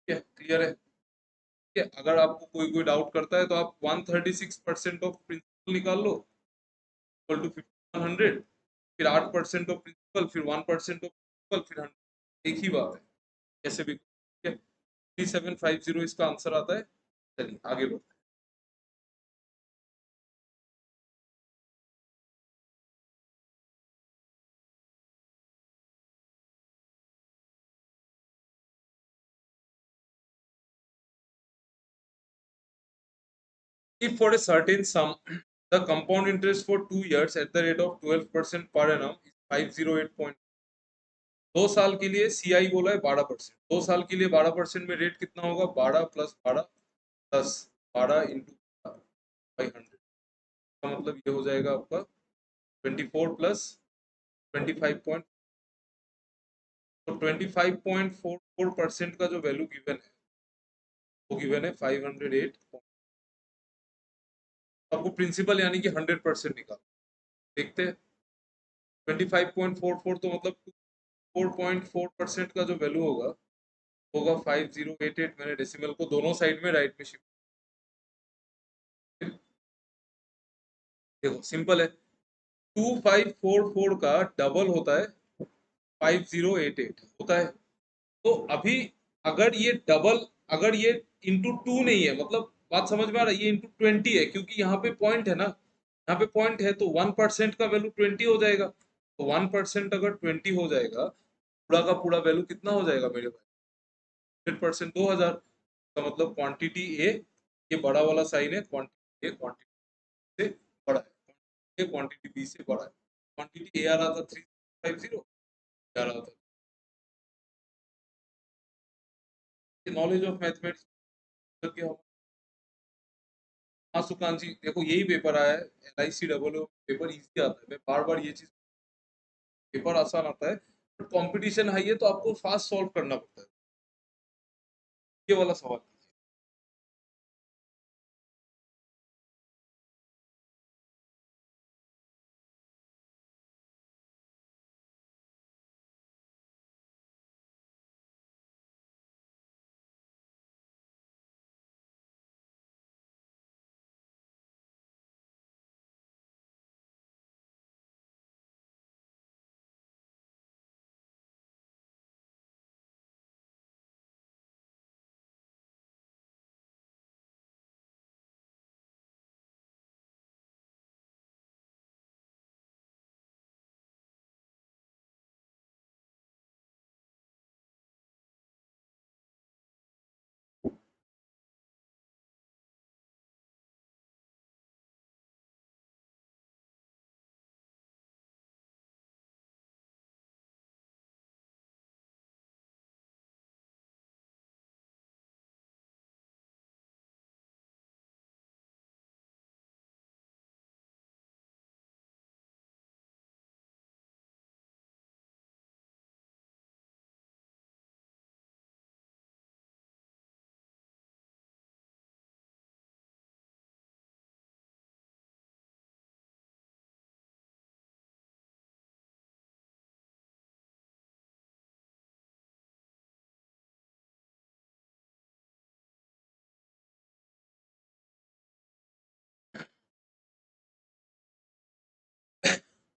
ठीक है, क्लियर है, ठीक है। अगर आपको कोई कोई डाउट करता है, तो आप 136% ऑफ प्रिंसिपल निकाल लो, इक्वल टू 5100, फिर 8% ऑफ प्रिंसिपल, फिर 1% ऑफ प्रिंसिपल, फिर 100, एक ही बात है, कैसे भी, ठीक है। 3750 इसका आंसर आता है। चलिए आगे बढ़ते हैं। If for a certain sum the compound interest for 2 years at the rate of 12% per annum is 508 point, 2 साल के लिए सीआई बोला है 12%, 2 साल के लिए 12% में रेट कितना होगा, 12 प्लस 12 प्लस 12 इंटू 500, का मतलब ये हो जाएगा आपका 24 प्लस 25 पॉइंट, तो 25.44% का जो वैल्यू गिवन है वो गिवन है 508। आपको प्रिंसिपल यानी कि 100% निकाल देखते हैं। 25.44 तो मतलब 4.4% का जो वैल्यू होगा होगा 5088। मैंने डेसिमल को दोनों साइड में राइट में शिफ्ट। देखो सिंपल है, 2544 का डबल होता है 5088 होता है। तो अभी अगर ये डबल, अगर ये इंटू टू नहीं है, मतलब बात समझ में आ रहा है, ये इंटू 20 है क्योंकि यहाँ पे पॉइंट है ना, यहाँ पे पॉइंट है तो 1% का वैल्यू 20 हो जाएगा। तो 1% अगर 20 हो जाएगा, पूरा का पूरा वैल्यू कितना हो जाएगा मेरे भाई? 100% 2000 का मतलब क्वांटिटी ए, ये बड़ा वाला साइन है, क्वांटिटी ए क्वांटिटी से बड़ा है, ये क्वांटिटी बी से बड़ा है। क्वांटिटी ए आ रहा था 350, आ रहा था। नॉलेज ऑफ मैथमेटिक्स के हम। हाँ सुकांत जी, देखो यही पेपर आया है, LIC पेपर इजी आता है। मैं बार बार ये चीज, पेपर आसान आता है बट कंपटीशन हाई है तो आपको फास्ट सॉल्व करना पड़ता है। ये वाला सवाल है।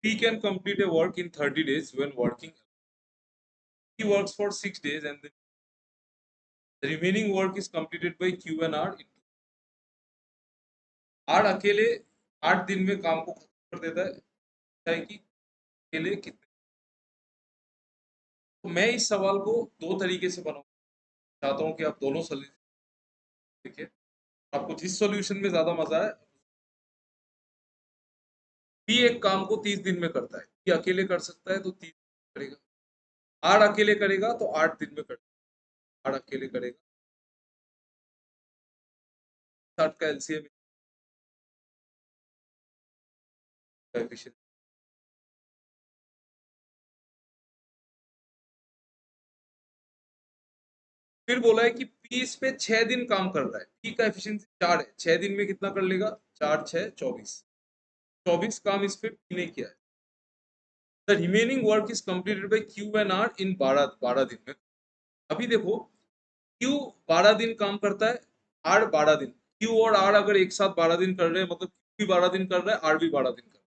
P can complete a work in 30 days when working. He works for 6 days and the remaining work is completed by Q and R. R अकेले 8 दिन में काम को खत्म कर देता है कि अकेले कितने। तो मैं इस सवाल को दो तरीके से बनाऊंगा, चाहता हूँ कि आप दोनों सोल्यूशन देखिए, आपको जिस सॉल्यूशन में ज्यादा मजा है। पी एक काम को 30 दिन में करता है, पी अकेले कर सकता है तो 30 करेगा। आर अकेले करेगा तो 8 दिन में करेगा। आर अकेले करेगा, 60 का एलसीएम कोएफिशिएंट। फिर बोला है कि पी इस पे 6 दिन काम कर रहा है, पी का एफिशिएंसी 4 है, 6 दिन में कितना कर लेगा? 4 6 24, 24 काम इस पे पी ने किया है। The remaining work is completed by Q and R in 12 दिन में। अभी देखो, क्यू 12 दिन काम करता है, आर 12 दिन। क्यू और आर अगर एक साथ 12 दिन कर रहे हैं, मतलब क्यू भी 12 दिन कर रहा है, आर भी 12 दिन कर रहा है,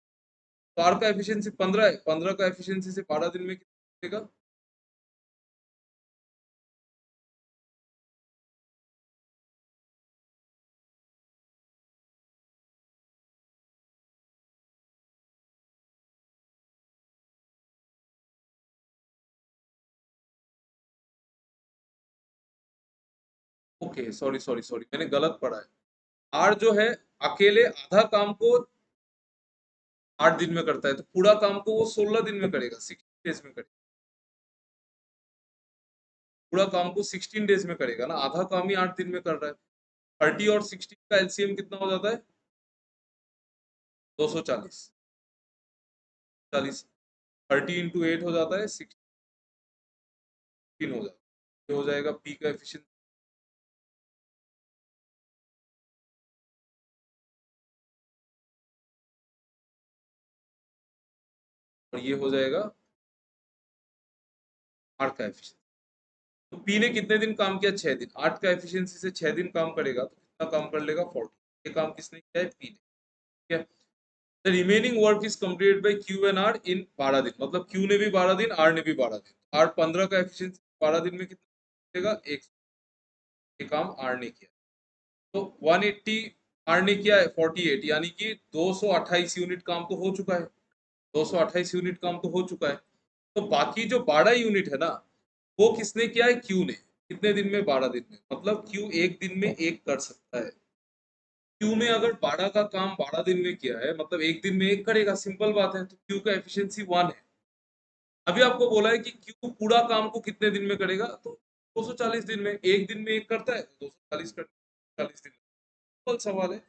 तो आर का एफिशिएंसी 15 है, 15 का एफिशिएंसी से 12 दिन में कितना मिलेगा? ओके, सॉरी सॉरी सॉरी, मैंने गलत पढ़ा है। आर जो है अकेले आधा काम को 8 दिन में करता है, तो पूरा काम को वो 16 दिन में करेगा, 16 डेज में करेगा। पूरा काम को 16 डेज में करेगा ना, आधा काम ही 8 दिन में कर रहा है। 30 और 16 का एलसीएम कितना हो जाता है? 240। 40, 30 इंटू 8 हो जाता है 60। 15 हो जाएगा, ये हो जाएगा पी का एफिशिएंसी, और ये हो जाएगा आर का एफिशिएंसी। तो पी ने कितने दिन काम किया? 6 दिन। 8 का एफिशिएंसी से 6 दिन काम करेगा तो कितना काम कर लेगा? 40। ये काम किसने किया है? पी ने। ठीक है। The remaining work is completed by Q and R in 12 दिन, मतलब क्यू ने भी 12 दिन, आर ने भी 12 दिन। आर 15 का एफिशिएंसी 12 दिन में कितना करेगा? एक। ये काम आर ने किया। तो 180 आर ने किया है 48, यानी कि 228 यूनिट काम तो हो चुका है। 228 यूनिट काम तो हो चुका है। तो बाकी जो 12 यूनिट है ना, वो किसने किया है? क्यू ने। कितने दिन में? 12 दिन में। मतलब क्यू एक दिन में एक कर सकता है। क्यू ने अगर 12 का काम 12 दिन में किया है, मतलब एक दिन में एक करेगा, सिंपल बात है। तो क्यू का एफिशिएंसी 1 है। अभी आपको बोला है कि क्यू पूरा काम को कितने दिन में करेगा, तो 240 दिन में। एक दिन में एक करता है तो 240 कर 40 दिन में। सिंपल सवाल है।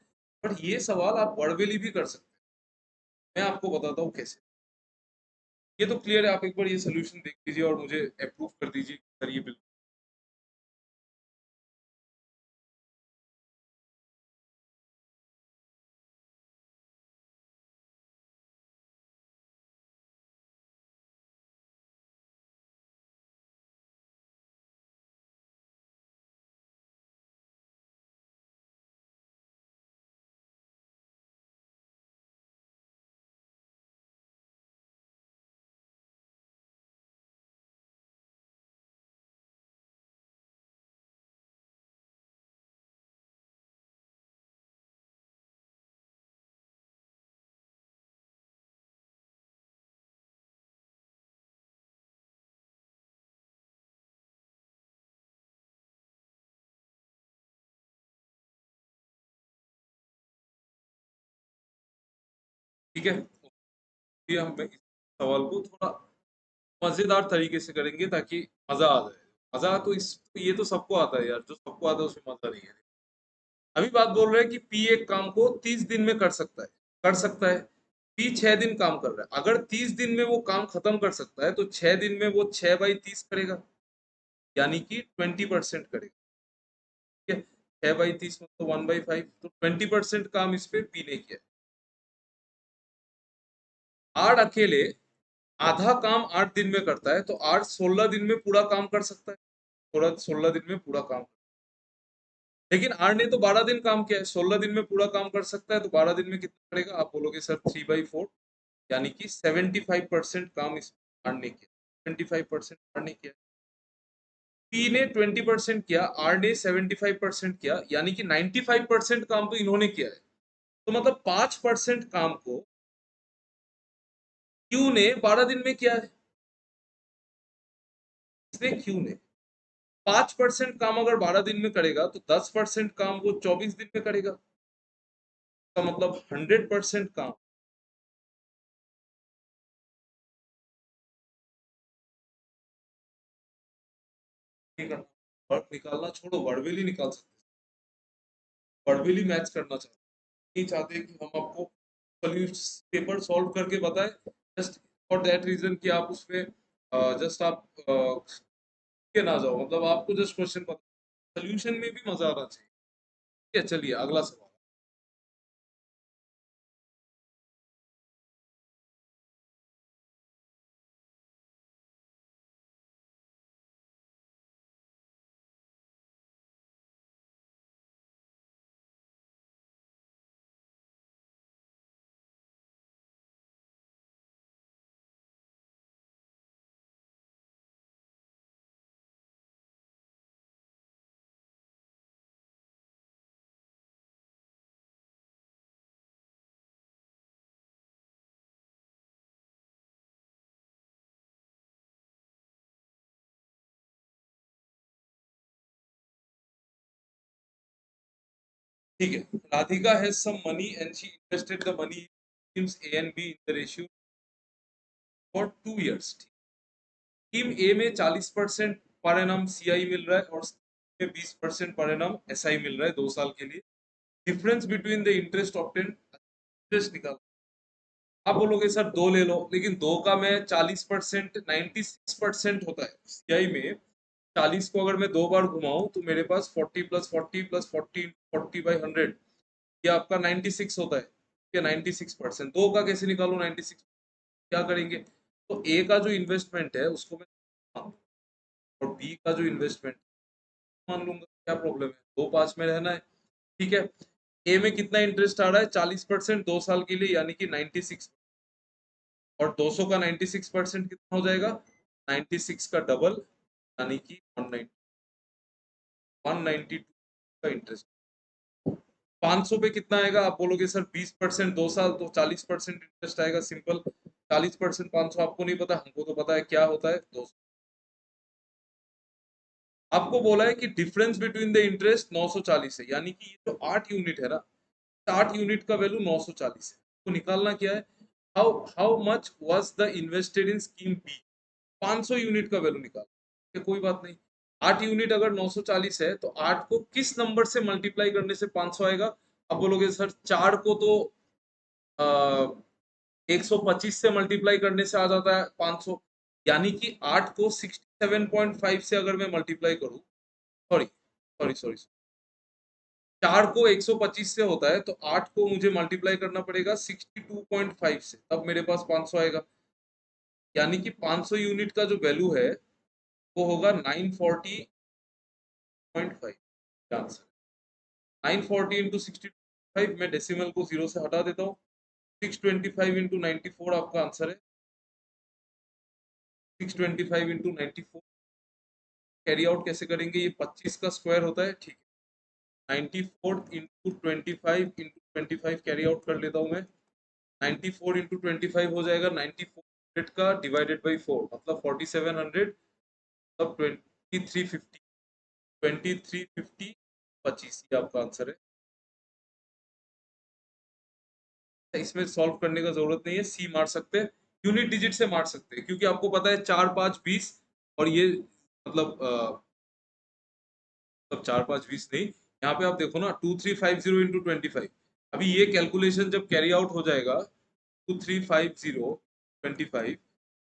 बट ये सवाल आप वर्बली भी कर सकते हैं, मैं आपको बताता हूँ कैसे। ये तो क्लियर है, आप एक बार ये सोल्यूशन देख लीजिए और मुझे अप्रूव कर दीजिए कि सर ये बिल्कुल। ठीक है। ये हम इस सवाल को थोड़ा मजेदार तरीके से करेंगे ताकि मजा आ जाए। मजा तो इस, ये तो सबको आता है यार, जो सबको आता है उसमें मजा नहीं है। अभी बात बोल रहे हैं कि पी एक काम को 30 दिन में कर सकता है। कर सकता है। पी 6 दिन काम कर रहा है, अगर 30 दिन में वो काम खत्म कर सकता है तो 6 दिन में वो 6/30 करेगा, यानी कि 20% करेगा। ठीक है। 6/30 मतलब 1/5, तो 20% काम इस पे पी ने किया। आर अकेले आधा काम 8 दिन में करता है, तो आर 16 दिन में पूरा काम कर सकता है। पूरा 16 दिन में पूरा काम। लेकिन आर ने तो 12 दिन काम किया है, 16 दिन में पूरा काम कर सकता है, तो 12 दिन में कितना करेगा? आप बोलोगे सर 3/4, यानी कि 75% काम इस आर ने किया। 25% आर ने किया। पी ने 20% किया, आर ने 75% किया, यानी कि 95% काम तो इन्होंने किया है। तो मतलब 5% काम को क्यू ने 12 दिन में किया है। इसलिए क्यू ने 5% काम अगर 12 दिन में करेगा तो 10% काम वो 24 दिन में करेगा। तो मतलब 100% काम नहीं करना। वर्ड निकालना छोड़ो, वर्डविली निकाल सकते हैं। वर्डविली मैच करना चाहते हैं, नहीं चाहते कि हम आपको पेपर सॉल्व करके बताएं। जस्ट फॉर दैट रीजन कि आप उसमें जस्ट आप के ना जाओ, मतलब आपको जस्ट क्वेश्चन पता, सोल्यूशन में भी मजा आना चाहिए। ठीक है, चलिए अगला सवाल। ठीक है। Radhika has some money and she invested the money teams A and B in the ratio for 2 years. Team A में 40% पर एनम सीआई मिल रहा है और में 20% पर एनम एसआई मिल रहा है 2 साल के लिए। Difference between the interest obtain, interest निकाल। आप बोलोगे सर दो ले लो, लेकिन दो का मैं 40%, 96% होता है सीआई में। 40 को अगर मैं 2 बार घुमाऊं तो मेरे पास 40 प्लस 40 प्लस 40 40/100, ये आपका 96 होता है। ये 96%, दो का कैसे निकालू 96, क्या करेंगे? तो ए का जो इन्वेस्टमेंट है उसको मैं मान लूं, और बी का जो इन्वेस्टमेंट मान लूंगा, क्या प्रॉब्लम है? दो पास में रहना है, ठीक है। ए में कितना इंटरेस्ट आ रहा है? 40% 2 साल के लिए, यानी कि 96, और 200 का 96% कितना हो जाएगा? 96 का डबल, यानी कि 192 का इंटरेस्ट। 500 पे कितना आएगा? आप बोलोगे सर 20% 2 साल तो 40% इंटरेस्ट आएगा, सिंपल। 40% 500 आपको नहीं पता, हमको तो पता है क्या होता है, 200। आपको बोला है कि डिफरेंस बिटवीन द इंटरेस्ट 940 है, यानी कि ये जो 8 यूनिट है ना, 8 यूनिट का वैल्यू 940 है। तो निकालना क्या है? How how much was the invested in scheme B, 500 unit का वैल्यू निकाल। ये कोई बात नहीं, 8 यूनिट अगर 940 है तो 8 को किस नंबर से मल्टीप्लाई करने से 500 आएगा? आप बोलोगे सर 4 को तो 125 से मल्टीप्लाई करने से आ जाता है 500, यानी कि 8 को 67.5 से अगर मैं मल्टीप्लाई करूं, सॉरी सॉरी सॉरी, 4 को 125 से होता है, तो 8 को मुझे मल्टीप्लाई करना पड़ेगा 62.5 से, तब मेरे पास 500 आएगा। यानी कि 500 यूनिट का जो वैल्यू है वो होगा 940.5। आंसर 940 इंटू 62.5, मैं डेसिमल को जीरो से हटा देता हूँ। 625 इंटू 94 आपका आंसर है। 625 इंटू 94 कैरी आउट कैसे करेंगे? ये 25 का स्क्वायर होता है, ठीक है। 94 इंटू 25 इंटू 25 कैरी आउट कर लेता हूँ मैं। 94 इंटू 25 हो जाएगा 9400 का डिवाइडेड बाई 4, मतलब 4700, मतलब 2350, 2350 25, ये आपका आंसर है। इसमें सॉल्व करने का जरूरत नहीं है, सी मार सकते हैं, यूनिट डिजिट से मार सकते हैं, क्योंकि आपको पता है 4 5 20, और ये मतलब मतलब 4 5 20 नहीं, यहाँ पे आप देखो ना 2350 इंटू 25। अभी ये कैलकुलेशन जब कैरी आउट हो जाएगा 2350 25,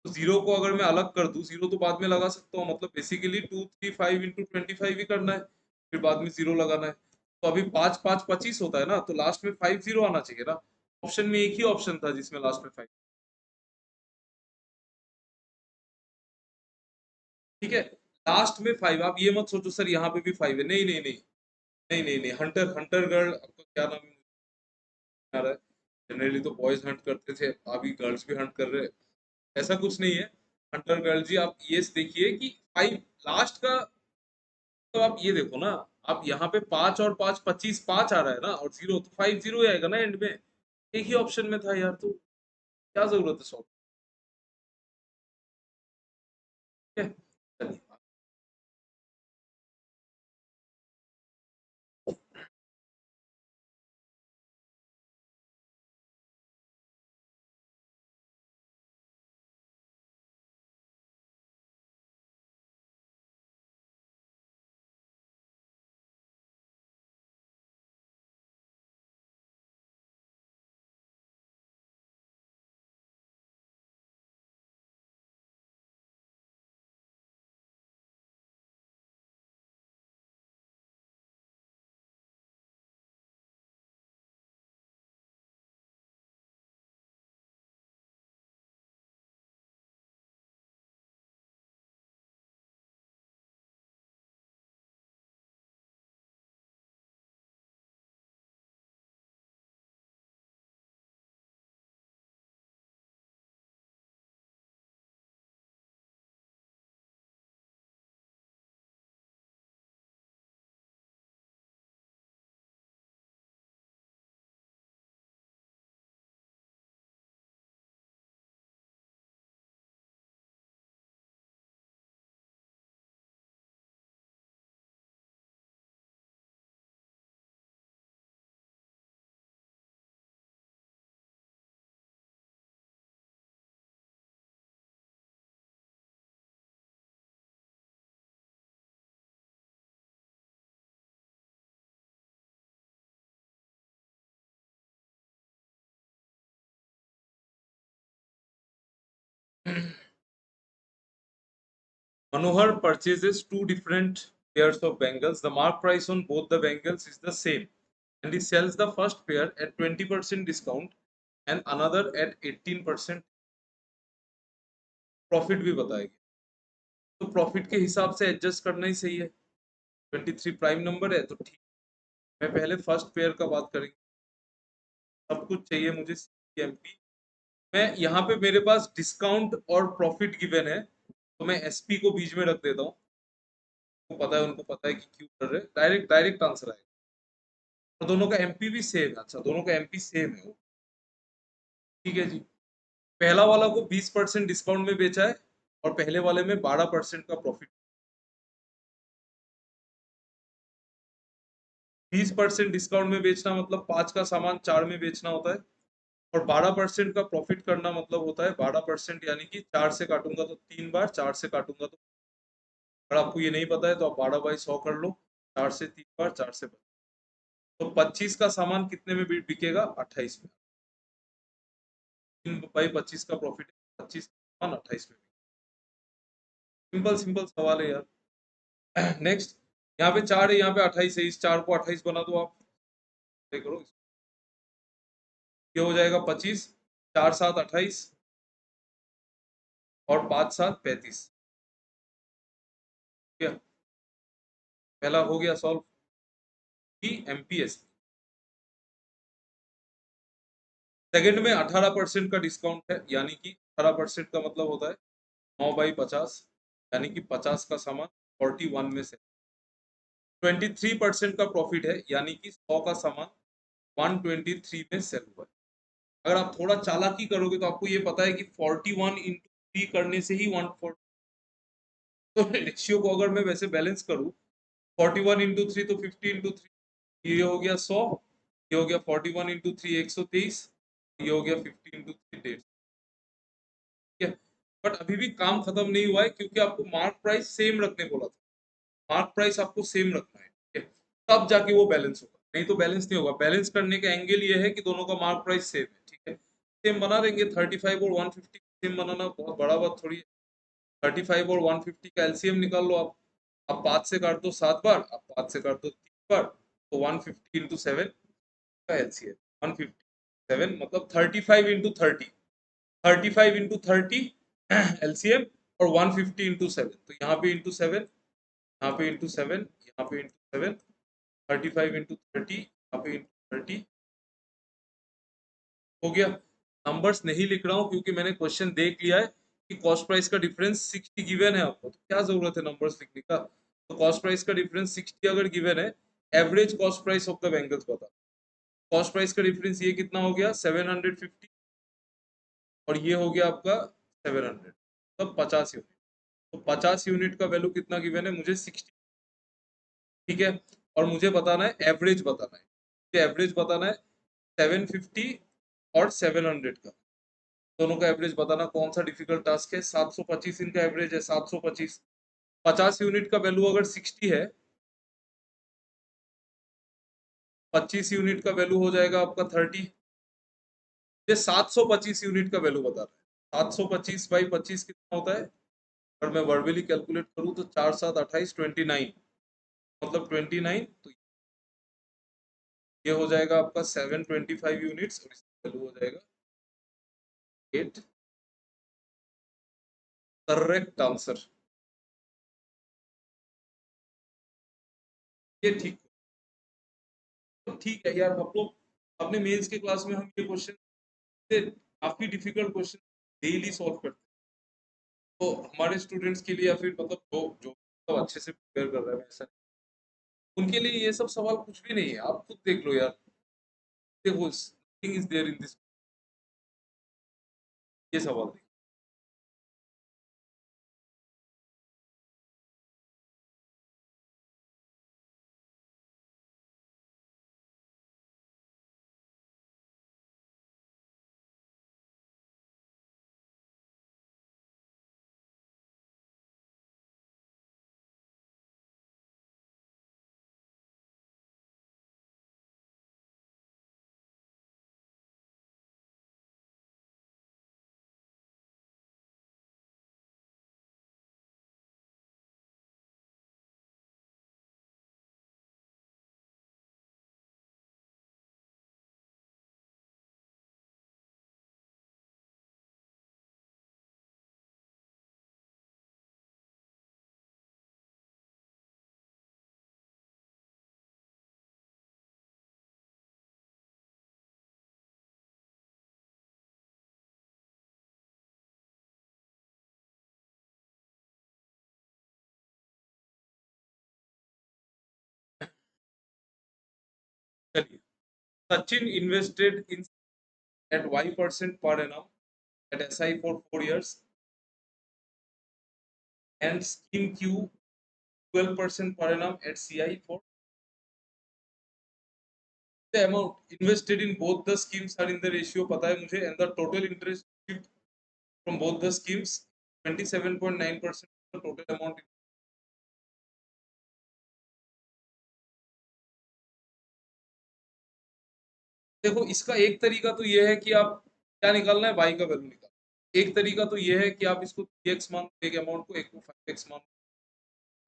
तो जीरो को अगर मैं अलग कर दूं, जीरो तो बाद में लगा सकता हूँ, मतलब बेसिकली 235 इंटू 25 ही करना है, फिर बाद में जीरो लगाना है। तो अभी 5 5 25 होता है ना, तो लास्ट में 50 आना चाहिए ना। ऑप्शन में एक ही ऑप्शन था जिसमें लास्ट में 5, ठीक है। लास्ट में 5, आप ये मत सोचो सर यहाँ पे भी 5 है, नहीं नहीं नहीं नहीं नहीं नहीं, हंटर हंटर गर्ल आपका क्या नाम आ रहा है? जनरली तो बॉयज हंट करते थे, अभी गर्ल्स भी हंट कर रहे हैं, ऐसा कुछ नहीं है। हंटर गर्ल जी, आप ये देखिए कि 5 लास्ट का, तो आप ये देखो ना, आप यहाँ पे 5 और 5 25, 5 आ रहा है ना, और जीरो, तो 50 ही आएगा ना एंड में, एक ही ऑप्शन में था यार, तो क्या जरूरत है सॉल्व, ठीक है। चलिए। Manohar purchases two different pairs of bangles. The mark price on both the bangles is the same, and he sells the first pair at 20% discount and another at 18%. Profit भी बताएगी, तो प्रॉफिट के हिसाब से adjust करना ही सही है। 23 prime number है तो ठीक। मैं पहले फर्स्ट पेयर का बात करेंगे। सब कुछ चाहिए मुझे CMP। मैं यहाँ पे मेरे पास डिस्काउंट और प्रॉफिट गिवन है, तो मैं SP को बीच में रख देता हूँ। उनको पता है कि क्यों कर रहे हैं। डायरेक्ट डायरेक्ट आंसर आएगा। और दोनों का MP भी सेम है। अच्छा, दोनों का MP सेम है। ठीक है जी। पहला वाला को 20% डिस्काउंट में बेचा है और पहले वाले में 12% का प्रॉफिट। 20% डिस्काउंट में बेचना मतलब 5 का सामान 4 में बेचना होता है, और 12% का प्रॉफिट करना मतलब होता है 12%, यानी कि 4 से काटूंगा तो 3 बार, 4 से काटूंगा तो, अगर आपको ये नहीं पता है तो आप 12/100 कर लो। 4 से 3 बार, 4 से 25, तो 25 का सामान कितने में बिकेगा? 28 में। 3/25 का प्रॉफिट है, 25 का सामान 28 में। सिंपल सिंपल सवाल है यार। नेक्स्ट, यहाँ पे 4 है, यहाँ पे 28 है, इस 4 को 28 बना दो आप। करो, ये हो जाएगा 25, 4 7 28 और 5 7 35। पहला हो गया सॉल्व। MPS। सेकंड में 18% का डिस्काउंट है, यानी कि 18% का मतलब होता है 9/50, यानी कि 50 का सामान 41 में से। 23% का प्रॉफिट है, यानी कि 100 का सामान 123 में सेल हुआ है। अगर आप थोड़ा चालाकी करोगे तो आपको ये पता है कि 41 इंटू 3 करने से ही 140, तो रेशियो को अगर मैं वैसे बैलेंस करूँ, 41 इंटू 3 तो 50 इंटू 3, ये हो गया 100, ये हो गया 41 इंटू 3 123, ये हो गया 50 इंटू 3 150। ठीक है, बट अभी भी काम खत्म नहीं हुआ है, क्योंकि आपको मार्क प्राइस सेम रखने बोला था। मार्क प्राइस आपको सेम रखना है, ठीक है, तब जाके वो बैलेंस होगा, नहीं तो बैलेंस नहीं होगा। बैलेंस करने का एंगल ये है कि दोनों का मार्क प्राइस सेम है। ठीक है, सेम बना देंगे। 35 और 150 सेम बनाना बहुत बड़ा बात थोड़ी है। 35 और 150 का LCM निकाल लो आप। 5 से काट दो 7 बार, आप 5 से काट दो 3 बार, तो 150 इंटू 7 का LCM 157, मतलब 35 इंटू 30, 35 इंटू 30 LCM, और 150 इंटू 7, तो यहाँ पे इंटू 7, यहाँ पे इंटू 7, यहाँ पे इंटू 7, 35 इंटू 30, यहाँ पे इंटू 30। हो गया। नंबर्स नहीं लिख रहा हूँ क्योंकि मैंने क्वेश्चन देख लिया है कि कॉस्ट प्राइस का डिफरेंस 60 गिवन है आपको, तो क्या जरूरत है नंबर्स लिखने का। तो कॉस्ट प्राइस का डिफरेंस 60 अगर गिवन है, average cost price of the bangles बता। कॉस्ट प्राइस का डिफरेंस ये कितना हो गया? 750, और ये हो गया आपका 700, तब 50 यूनिट। तो 50 यूनिट का वैल्यू कितना गिवन है? मुझे 60। ठीक है, और मुझे बताना है एवरेज, बताना है मुझे एवरेज बताना है 750 और 700 का, दोनों का एवरेज बताना कौन सा डिफिकल्ट टास्क है। 725 इनका एवरेज है, 725। 50 यूनिट का वैल्यू अगर 60 है, 25 यूनिट का वैल्यू हो जाएगा आपका 30। ये 725 यूनिट का वैल्यू बता रहा है। 725/25 कितना होता है? अगर मैं वर्बली कैलकुलेट करूं तो 4 7 28 29, मतलब 29, तो ये हो जाएगा आपका 725 यूनिट्स, और इसका वैल्यू हो जाएगा 8। Correct answer. ये ठीक, तो ठीक है यार। हम लोग अपने मेंस के क्लास में हम ये क्वेश्चन से काफी डिफिकल्ट क्वेश्चन डेली सॉल्व करते हैं, तो हमारे स्टूडेंट्स के लिए, या फिर मतलब जो जो तो अच्छे से प्रिपेयर कर रहे हैं ऐसा, उनके लिए ये सब सवाल कुछ भी नहीं है। आप खुद देख लो यार, देखो thing is there in this, ये सवाल देखो। Sachin invested in at Y% per annum at SI for 4 years, and Scheme Q 12% per annum at CI for the amount invested in both the schemes are in the ratio पता है मुझे, and the total interest from both the schemes 27.9% the total amount. देखो इसका एक तरीका तो ये है कि आप क्या निकालना है, y का वैल्यू निकालना। एक तरीका तो ये है कि आप इसको 3x मान एक अमाउंट को, एक को 5x मान।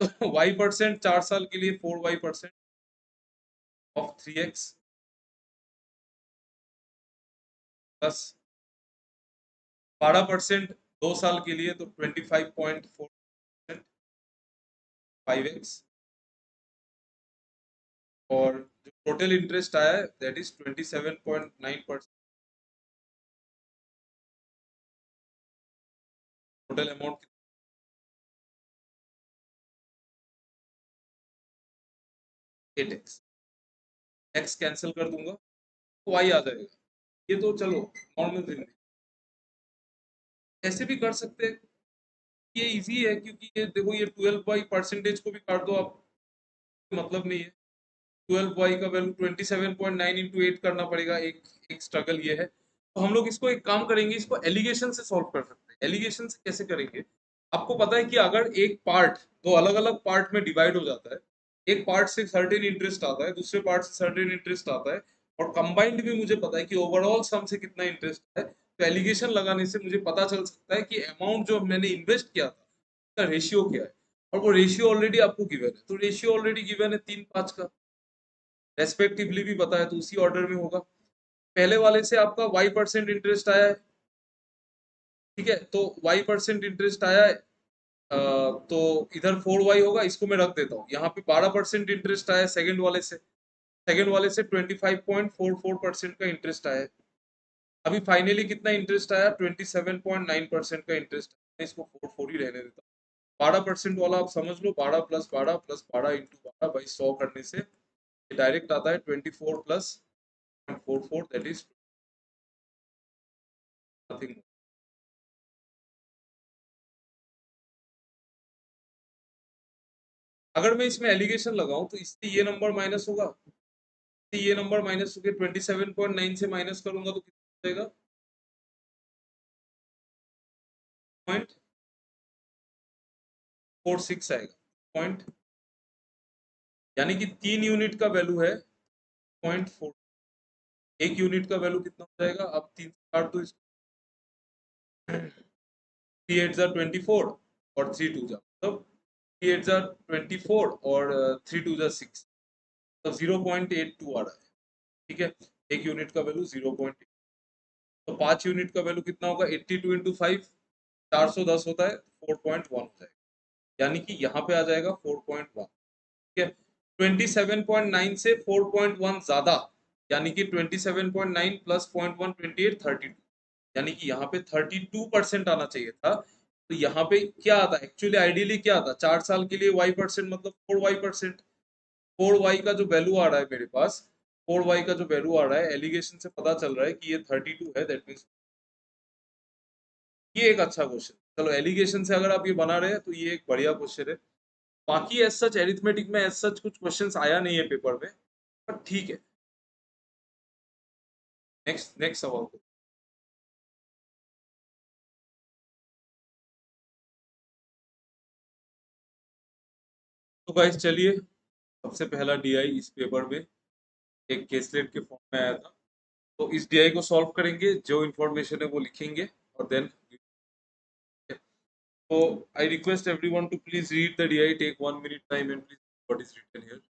तो y% 4 साल के लिए 4y% ऑफ 3x प्लस 12% 2 साल के लिए तो 25.4% 5x, और जो टोटल इंटरेस्ट आया है that is 27.9%। Total amount 8x, x cancel कर दूंगा तो y आ जाएगा। ये तो चलो नॉर्मल जिंदगी ऐसे भी कर सकते हैं, ये इजी है क्योंकि ये देखो ये 12 को भी काट दो आप, मतलब नहीं है। 12y का वैल्यू 27.9 इंटू 8 करना पड़ेगा, एक एक स्ट्रगल ये है। तो हम लोग इसको एक काम करेंगे, इसको एलिगेशन से सॉल्व कर सकते हैं। एलिगेशन से कैसे करेंगे, आपको पता है कि अगर एक पार्ट दो अलग अलग पार्ट में डिवाइड हो जाता है, एक पार्ट से सर्टेन इंटरेस्ट आता है, दूसरे पार्ट से सर्टेन इंटरेस्ट आता है, और कंबाइंड भी मुझे पता है कि ओवरऑल सम से कितना इंटरेस्ट है, तो एलिगेशन लगाने से मुझे पता चल सकता है कि अमाउंट जो मैंने इन्वेस्ट किया था उसका रेशियो क्या है। और वो रेशियो ऑलरेडी आपको गिवन है, तो रेशियो ऑलरेडी गिवन है 3:5 का, रेस्पेक्टिवली भी पता है, तो उसी ऑर्डर में होगा। पहले वाले से आपका y% इंटरेस्ट आया है, ठीक है, तो y% इंटरेस्ट आया है, तो इधर 4y होगा, इसको मैं रख देता हूँ। यहाँ पे 12% इंटरेस्ट आया है सेकंड वाले से, सेकंड वाले से 25.44% का इंटरेस्ट आया है। अभी फाइनली कितना इंटरेस्ट आया, 27.9% का इंटरेस्ट। मैं इसको 4 ही रहने देता हूँ। 12% वाला आप समझ लो, 12 + 12 + 12 इंटू 12/100 करने से डायरेक्ट आता है 24 + 0.44, दैट इज नथिंग। अगर मैं इसमें एलिगेशन लगाऊं तो इससे ये नंबर माइनस होगा, इससे ये नंबर माइनस होकर 27.9 से माइनस करूंगा तो कितना हो जाएगा, 0.46 आएगा। पॉइंट, यानी कि 3 यूनिट का वैल्यू है 0.4। एक यूनिट का वैल्यू कितना हो जाएगा, अब 3 से काट दो इसको, 3 8 = 24 और 3 2 मतलब 3 8 = 24 और 3 2 6, तो 0.82 आ रहा है, ठीक है। एक यूनिट का वैल्यू 0.8, तो 5 यूनिट का वैल्यू कितना होगा, 82 × 5 410 होता है, 4.1 हो जाएगा, यानी कि यहाँ पे आ जाएगा 4.1, ठीक है। 27.9 से 4.1 ज्यादा, यानी कि 27.9 + 0.1 28 32, यानी कि यहाँ पे 32% आना चाहिए था। तो यहाँ पे क्या आता है, एक्चुअली आइडियली क्या आता, 4 साल के लिए y% मतलब 4y%। 4y का जो वैल्यू आ रहा है मेरे पास, 4y का जो वैल्यू आ रहा है एलिगेशन से पता चल रहा है कि ये 32 है, दैट मीन्स ये एक अच्छा क्वेश्चन। चलो एलिगेशन से अगर आप ये बना रहे हैं तो ये एक बढ़िया क्वेश्चन है। बाकी एज सच एरिथमेटिक में एज सच कुछ क्वेश्चंस आया नहीं है पेपर में, पर ठीक है। नेक्स्ट नेक्स्ट सवाल को। तो गाइस चलिए, सबसे पहला डीआई इस पेपर में एक केसलेट के फॉर्म में आया था, तो इस डीआई को सॉल्व करेंगे, जो इन्फॉर्मेशन है वो लिखेंगे और then, so I request everyone to please read the DI, take 1 minute time and please what is written here.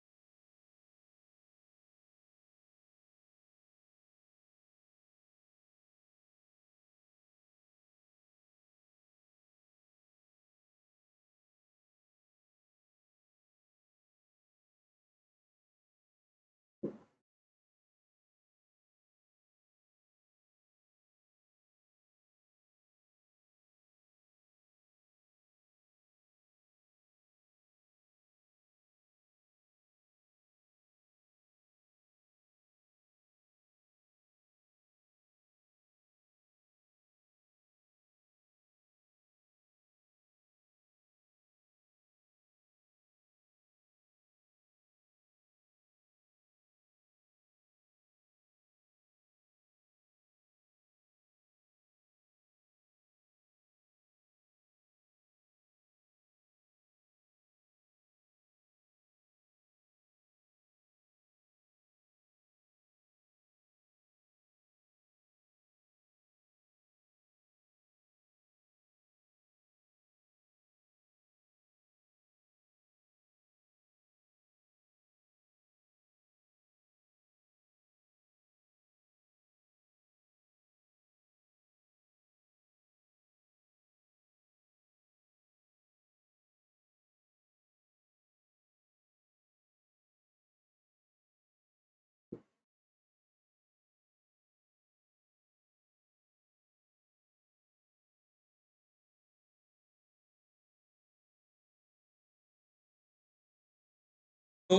तो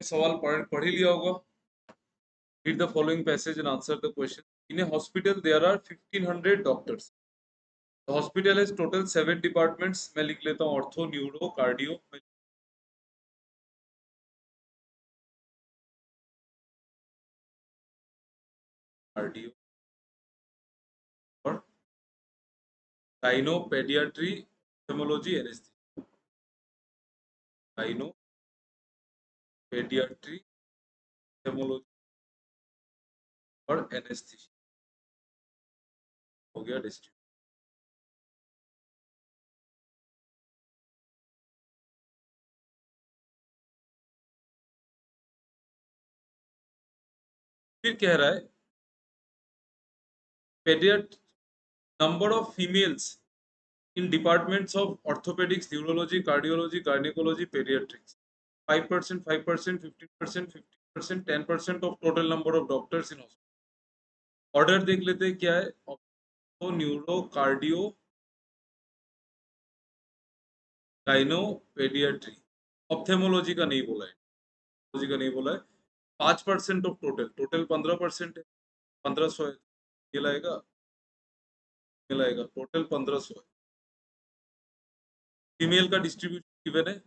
सवाल पढ़ ही लिया होगा। Read the following passage and answer the question. In a hospital, there are 1500 doctors. The hospital has total 7 departments. मैं लिख लेता हूँ ortho, neuro, cardio, cardio और gyno, paediatry, ophthalmology, anaesthesia. Gyno, paediatry, ophthalmology और एनेस्थीसिया हो गया district. फिर कह रहा है paediat number of females in departments of orthopedics, neurology, cardiology, gynecology, pediatrics. 5%, 5%, 15%, 50%, 10% of total number of doctors in hospital. Order देख लेते हैं क्या है। ऑप्थो, न्यूरो, कार्डियो, गाइनो, पेडियाट्री। ऑप्थेमोलॉजी का नहीं बोला है, ऑप्थेमोलॉजी का नहीं बोला है। 5% ऑफ टोटल, टोटल 15% है, 1500 है, ये लाएगा, ये लाएगा, टोटल 1500 है। फीमेल का डिस्ट्रीब्यूशन गिवन है,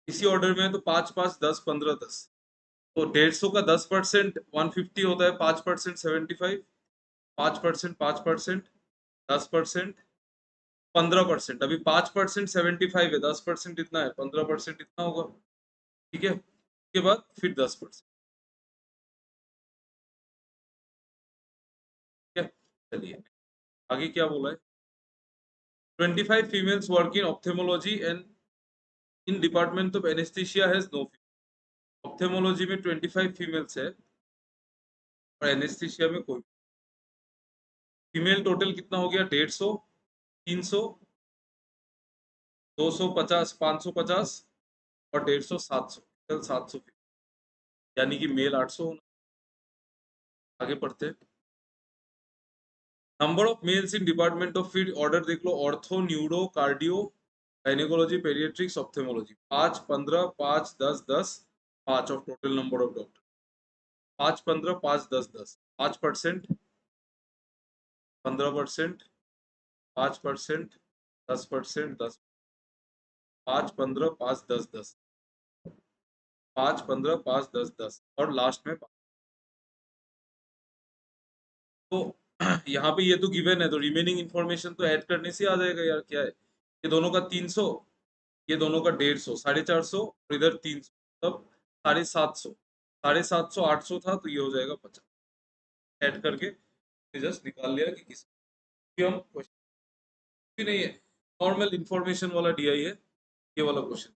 इसी ऑर्डर में है तो 5 5 10 15 10। तो 150 का 10% 150 होता है, 5% 75, 5% 5%, 10% 15%। अभी 5% 75 है, 10% इतना है, 15% इतना होगा। ठीक है, उसके बाद फिर 10%। ठीक है, चलिए आगे क्या बोला है। 25 females work in ophthalmology and in department of anaesthesia has no female. Ophthalmology में 25 फीमेल्स है और एनेस्थीसिया में कोई। फीमेल टोटल कितना हो गया, 150, 300, 250, 550 और 150, 700, टोटल 700। यानी कि मेल 800 होना। आगे पढ़ते हैं। Number of males in department of feed order देख लो, ortho, neuro, cardio, gynaecology, paediatrics, ophthalmology. 5 15 5 10 10, 5 of total number of doctor. 5 15 5 10 10, 5%, 15%, 5%, 10%, 10, 5 15 5 10 10, 5 15 5 10 10 और लास्ट में 5। तो यहाँ पे ये तो गिवन है, तो रिमेनिंग इन्फॉर्मेशन तो ऐड करने से आ जाएगा यार। क्या है, ये दोनों का 300, ये दोनों का 150, 450 और इधर 300, तब 750, 750 800 था तो ये हो जाएगा 50। ऐड करके जस्ट निकाल लिया कि किस हम क्वेश्चन भी नहीं है, नॉर्मल इंफॉर्मेशन वाला दिया ही है ये वाला क्वेश्चन।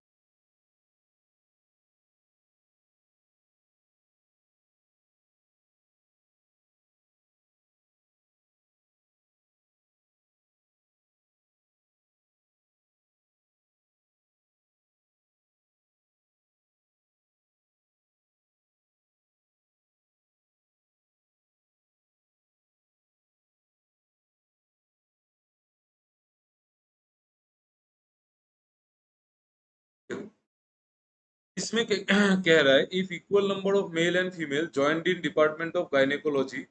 इसमें कह रहा है if equal number of male and female joint in department of gynaecology,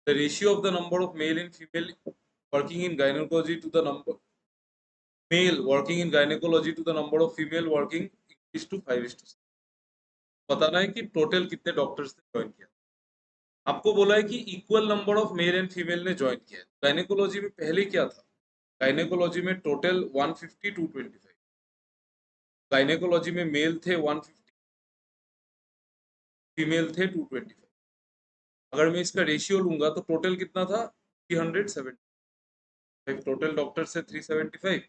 the ratio of the number of male and female working in gynaecology to the number male working in gynaecology to the number of female working is to 5:6। बताना है कि total कितने doctors ने join किया। आपको बोला है कि equal number of male and female ने ज्वाइन किया है। गायनेकोलॉजी में पहले क्या था, गायनेकोलॉजी में टोटल 150 225। गायनेकोलॉजी में मेल थे 150, फीमेल थे 225। अगर मैं इसका रेशियो लूंगा तो टोटल कितना था, 375। टोटल डॉक्टर से 375,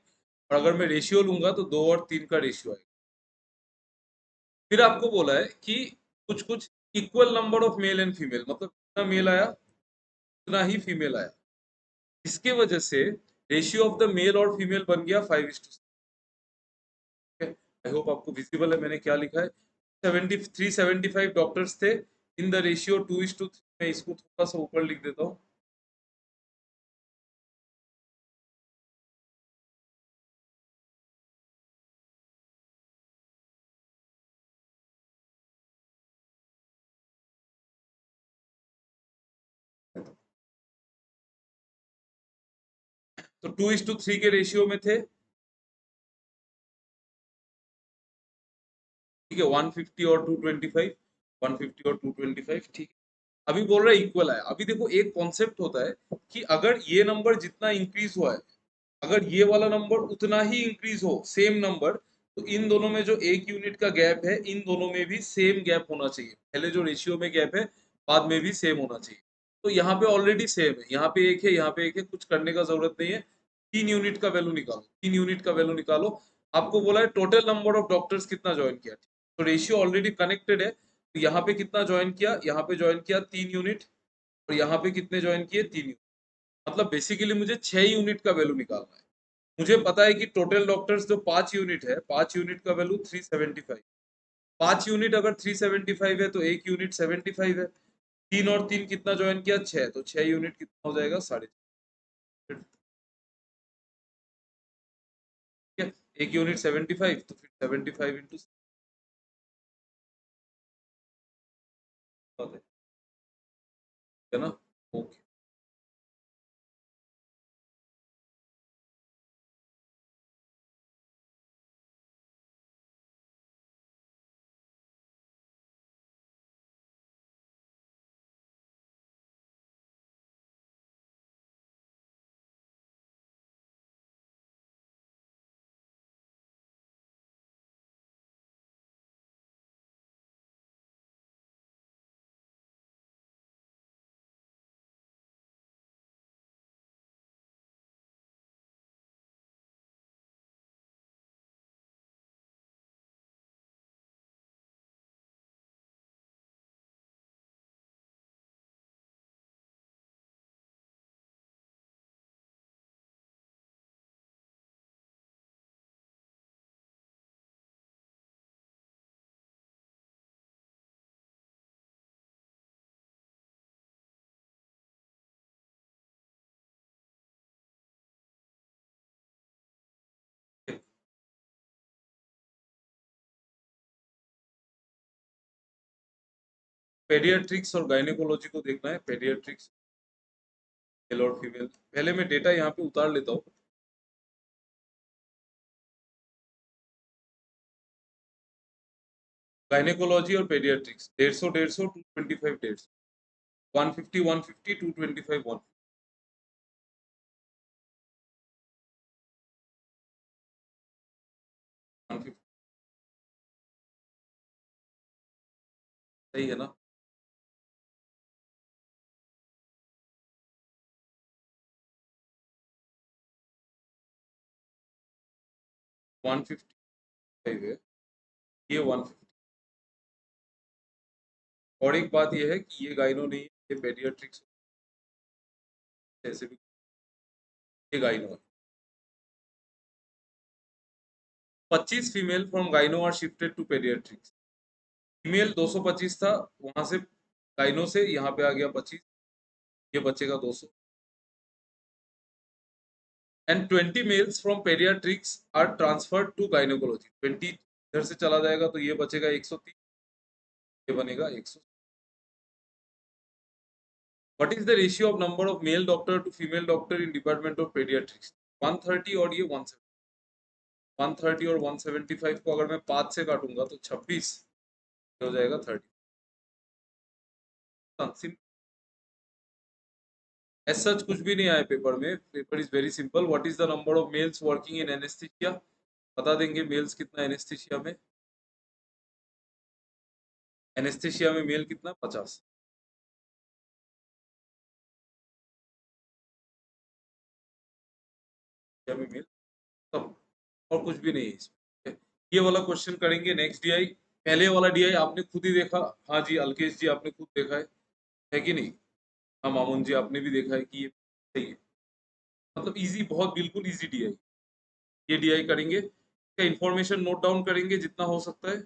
और अगर मैं रेशियो लूंगा तो 2 और 3 का रेशियो आएगा। फिर आपको बोला है कि कुछ कुछ equal number of male and female, मतलब जितना मेल आया उतना ही फीमेल आया। इसके वजह से रेशियो ऑफ द मेल और फीमेल बन गया 5:6। आई होप आपको विजिबल है मैंने क्या लिखा है। 375 डॉक्टर्स थे इन द रेशियो 2:3। मैं इसको थोड़ा सा ऊपर लिख देता हूँ। तो 2:3 के रेशियो में थे, ठीक है, 150 और 225, 150 और 225, ठीक है। अभी बोल रहा है इक्वल है। अभी देखो एक कॉन्सेप्ट होता है कि अगर ये नंबर जितना इंक्रीज हुआ है, अगर ये वाला नंबर उतना ही इंक्रीज हो, सेम नंबर, तो इन दोनों में जो 1 यूनिट का गैप है, इन दोनों में भी सेम गैप होना चाहिए। पहले जो रेशियो में गैप है, बाद में भी सेम होना चाहिए। तो यहाँ पे ऑलरेडी सेम है, यहाँ पे एक है, यहाँ पे एक है, कुछ करने का जरूरत नहीं है। 3 यूनिट का वैल्यू निकालो, 3 यूनिट का वैल्यू निकालो। आपको बोला है टोटल नंबर ऑफ डॉक्टर्स कितना ज्वाइन किया, तो रेशियो ऑलरेडी कनेक्टेड है। तो यहाँ पे कितना ज्वाइन किया, यहाँ पे ज्वाइन किया 3 यूनिट, और यहाँ पे कितने ज्वाइन किए, 3 यूनिट। मतलब बेसिकली मुझे 6 यूनिट का वैल्यू निकालना है। मुझे पता है कि टोटल डॉक्टर्स जो 5 यूनिट है, 5 यूनिट का वैल्यू 375। 5 यूनिट अगर 375 है तो 1 यूनिट 75 है। 3 और 3 कितना ज्वाइन किया, 6, तो 6 यूनिट कितना हो जाएगा, 6.5। ठीक है, 1 यूनिट 75, तो फिर 75 इंटू है ना। ओके, पेडियाट्रिक्स और गायनेकोलॉजी को देखना है। पेडियाट्रिक्स मेल और फीमेल, पहले मैं डेटा यहाँ पे उतार लेता हूँ। गायनेकोलॉजी और पेडियाट्रिक्स 150, 150, 225, 150, 150, 150, 225, 150, सही है ना। 155 है, ये 150। और एक बात ये है कि ये गाइनो नहीं है, ये पेडियाट्रिक्स ऐसे भी, ये गाइनो है। 25 female from gynae are shifted to paediatrics. Female 225 था, वहां से गाइनो से यहाँ पे आ गया 25, ये बचेगा 200। And 20 males from paediatrics are transferred to gynaecology. 20 इधर से चला जाएगा तो ये बचेगा 130, ये बनेगा 100। What is the ratio of number of male doctor to female doctor in department of paediatrics. 130 और ये 170, 130 और 175 को अगर मैं 5 से काटूंगा तो 26 हो जाएगा 30। एज सच कुछ भी नहीं आया पेपर में, paper is very simple. What is the number of mails working in anaesthesia, बता देंगे मेल्स कितना एनेस्थीसिया में। एनेस्थीसिया में मेल कितना, 50। में मेल, तब और कुछ भी नहीं है इसमें। ये वाला क्वेश्चन करेंगे नेक्स्ट डीआई। पहले वाला डीआई आपने खुद ही देखा, हाँ जी अल्केश जी आपने खुद देखा है कि नहीं। हाँ मामून जी आपने भी देखा है कि ये सही है। मतलब इजी, बहुत बिल्कुल इजी डीआई। ये डीआई करेंगे, इसका इंफॉर्मेशन नोट डाउन करेंगे जितना हो सकता है।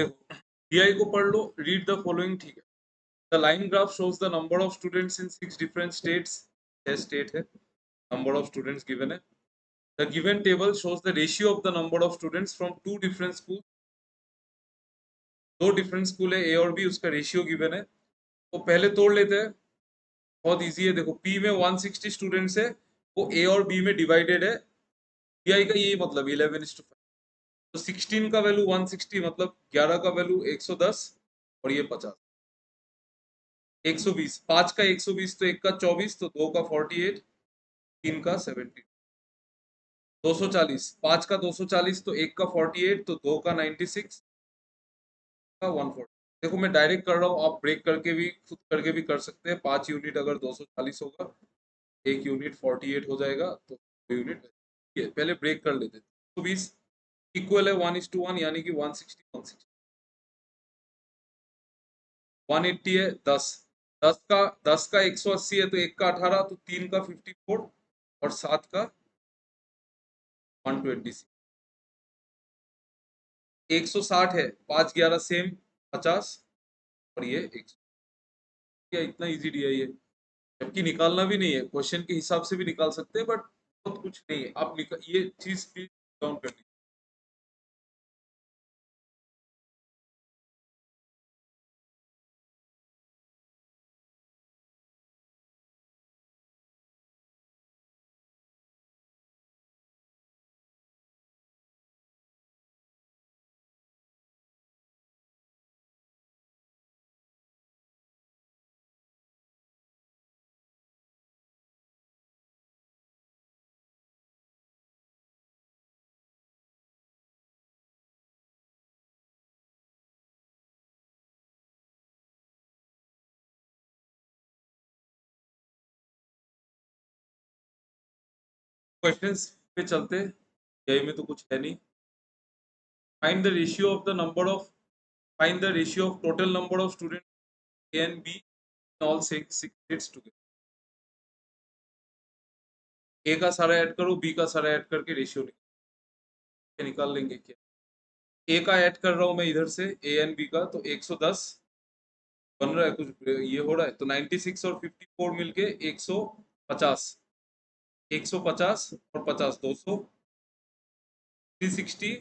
देखो DI को पढ़ लो, रीड द फॉलोइंग, ठीक है। The line graph shows the number of students in 6 different states, 6 state है, नंबर ऑफ स्टूडेंट्स गिवन है। The given table shows the ratio of the number of students from two different school, दो different school है A और B, उसका रेशियो given है। तो पहले तोड़ लेते हैं, बहुत इजी है। देखो P में 160 स्टूडेंट्स है, वो A और B में डिवाइडेड है। DI का यही मतलब 11:5, तो 16 का वैल्यू 160, मतलब 11 का वैल्यू 110 और ये 50, 120, 5 का 120 तो 1 का 24, तो 2 का 48, 3 का 70, 240, 5 का 240 तो 1 का 48, तो 2 का 96 का 140। देखो मैं डायरेक्ट कर रहा हूँ, आप ब्रेक करके भी खुद करके भी कर सकते हैं। 5 यूनिट अगर 240 होगा, 1 यूनिट 48 हो जाएगा, तो 2 यूनिट पहले ब्रेक कर लेते हैं। 120 इक्वल है 1:1, यानी कि 160 160, 180 है 10, 10 का 180 है, तो 1 का 18, तो 3 का 54 और 7 का 126। 160 है, 5 11 सेम 50 और ये 100। क्या इतना इजी दिया ये, जबकि निकालना भी नहीं है, क्वेश्चन के हिसाब से भी निकाल सकते हैं, बट बहुत कुछ नहीं है। आप ये चीज भी काउंट करनी। क्वेश्चंस पे चलते हैं, यही में तो कुछ है नहीं। Find the ratio of the number of find the ratio of total number of student A and B in all six states together। A का सारा ऐड करो, B का सारा ऐड करके रेशियो निकाल लेंगे क्या। A का ऐड कर रहा हूं मैं इधर से, A एंड B का, तो 110 बन रहा है, कुछ ये हो रहा है, तो 96 और 54 मिलके 150, 150 और 50 200, 360,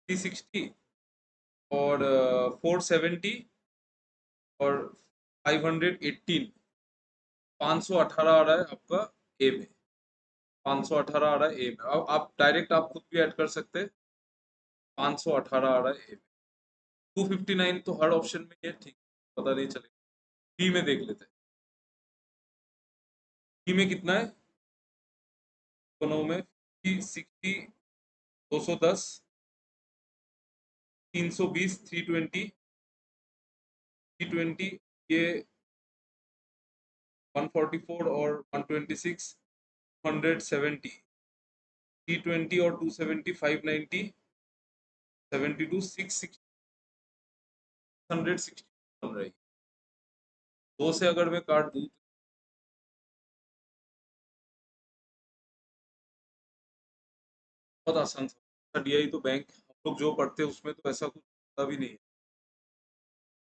360 और 470 और 518, 518 आ रहा है आपका ए में, 518 आ रहा है ए में। अब आप डायरेक्ट आप खुद भी ऐड कर सकते हैं, 518 आ रहा है ए में। 259 तो हर ऑप्शन में है, ठीक, पता नहीं चलेगा। बी में देख लेते हैं, बी में कितना है दोनों में, 60, 210, 320, 320, ये 144 और 126, 170, 320 और 270, 590, 72, 660 बन रही। दो से अगर मैं काट दूं, बहुत आसान था। DI तो बैंक हम लोग जो पढ़ते हैं उसमें तो ऐसा कुछ होता भी नहीं है,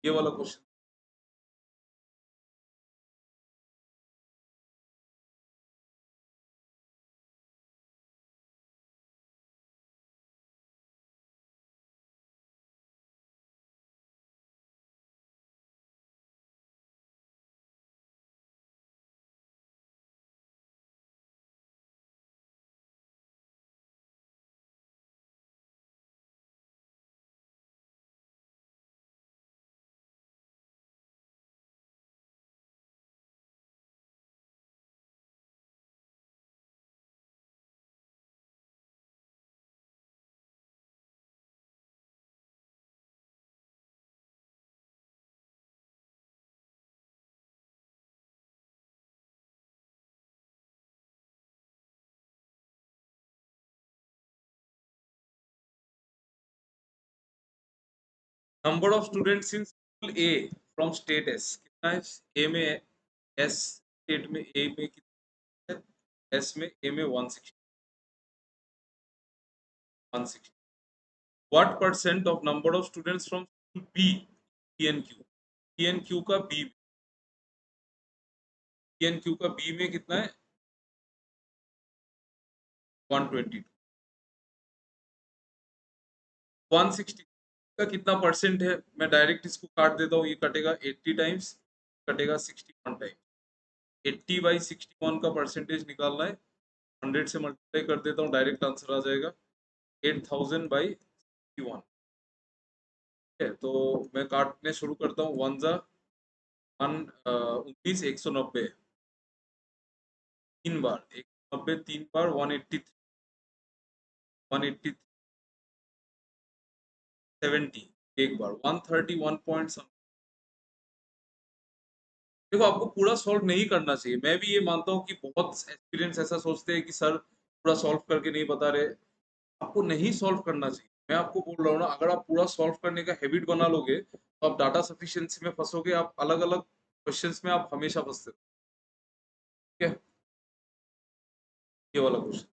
ये वाला question. Number of students in school A from state S कितना है, ए में, एस स्टेट में, ए में कितना है, एस में, ए में 160, 160। What percent of number of students from school B P N Q का बी में कितना है 120 160 का कितना परसेंट है मैं डायरेक्ट इसको काट देता हूँ ये कटेगा 80 टाइम्स कटेगा 61 टाइम्स 80 बाई 61 का परसेंटेज निकालना है 100 से मल्टीप्लाई कर देता हूँ डायरेक्ट आंसर आ जाएगा 8000 बाई 61 है तो मैं काटने शुरू करता हूँ वन जा 19 190 तीन बार 190 तीन बार 180 70 एक बार 131 पॉइंट। देखो आपको पूरा सॉल्व नहीं करना चाहिए मैं भी ये मानता हूँ कि बहुत एक्सपीरियंस ऐसा सोचते हैं कि सर पूरा सॉल्व करके नहीं बता रहे आपको नहीं सॉल्व करना चाहिए मैं आपको बोल रहा हूँ ना अगर आप पूरा सॉल्व करने का हैबिट बना लोगे तो आप डाटा सफिशिएंसी में फंसोगे आप अलग अलग क्वेश्चंस में आप हमेशा फंसते हो ठीक है ये वाला question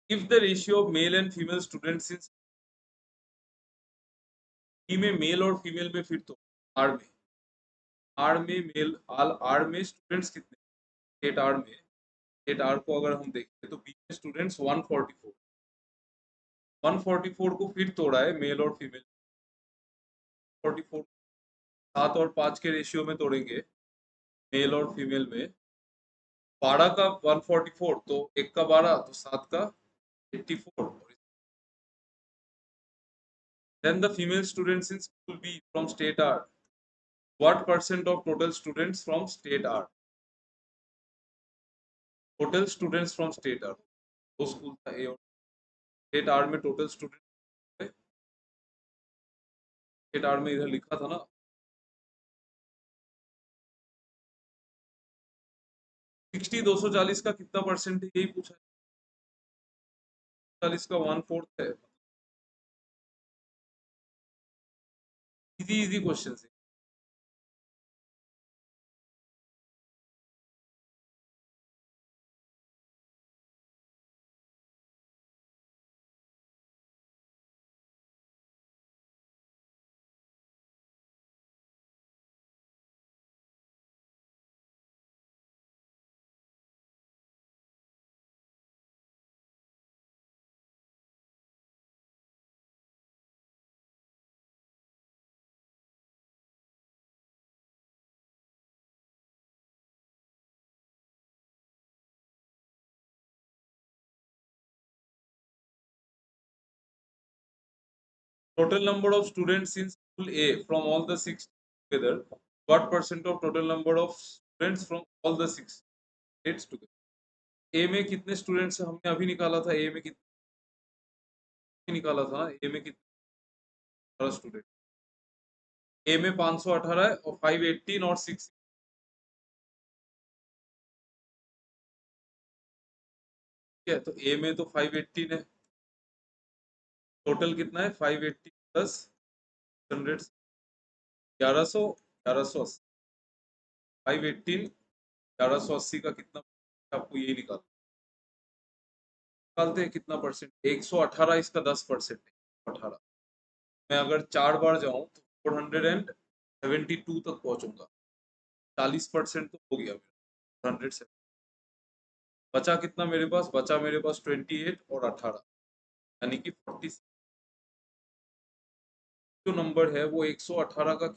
if the ratio of male and female students in C में मेल और फीमेल में फिर तो आर में आर में स्टूडेंट्स कितने स्टेट आर में स्टेट आर को अगर हम देखें तो बी में स्टूडेंट्स 144 को फिर तोड़ा है मेल और फीमेल 44 7 और 5 के रेशियो में तोड़ेंगे मेल और फीमेल में 12 का 144 तो एक का 12 तो 7 का 84 then the female students in school B from state R what percent of total students from state R total students from state R दो स्कूल था ए और स्टेट आर में टोटल स्टूडेंट स्टेट आर में इधर लिखा था ना 60 240 का कितना परसेंट है यही पूछा 40 का 1/4 है इजी इजी क्वेश्चन है total number of students in school A from all the six together what percent of total number of students from all the six states together ए में कितने स्टूडेंट्स हमने अभी निकाला था ए में कितने निकाला था ए में कितने स्टूडेंट ए में 518 है और 518 और 6 है तो ए में तो 518 है टोटल कितना है 580 प्लस 100 1180 518 1180 का कितना आपको यही निकालते हैं कितना परसेंट 118 इसका 10% है 18 मैं अगर 4 बार जाऊं तो 472 तक पहुंचूंगा 40% तो हो गया मेरा 100 से बचा कितना मेरे पास 28 और 18 यानी कि 46 जो नंबर है वो 118 का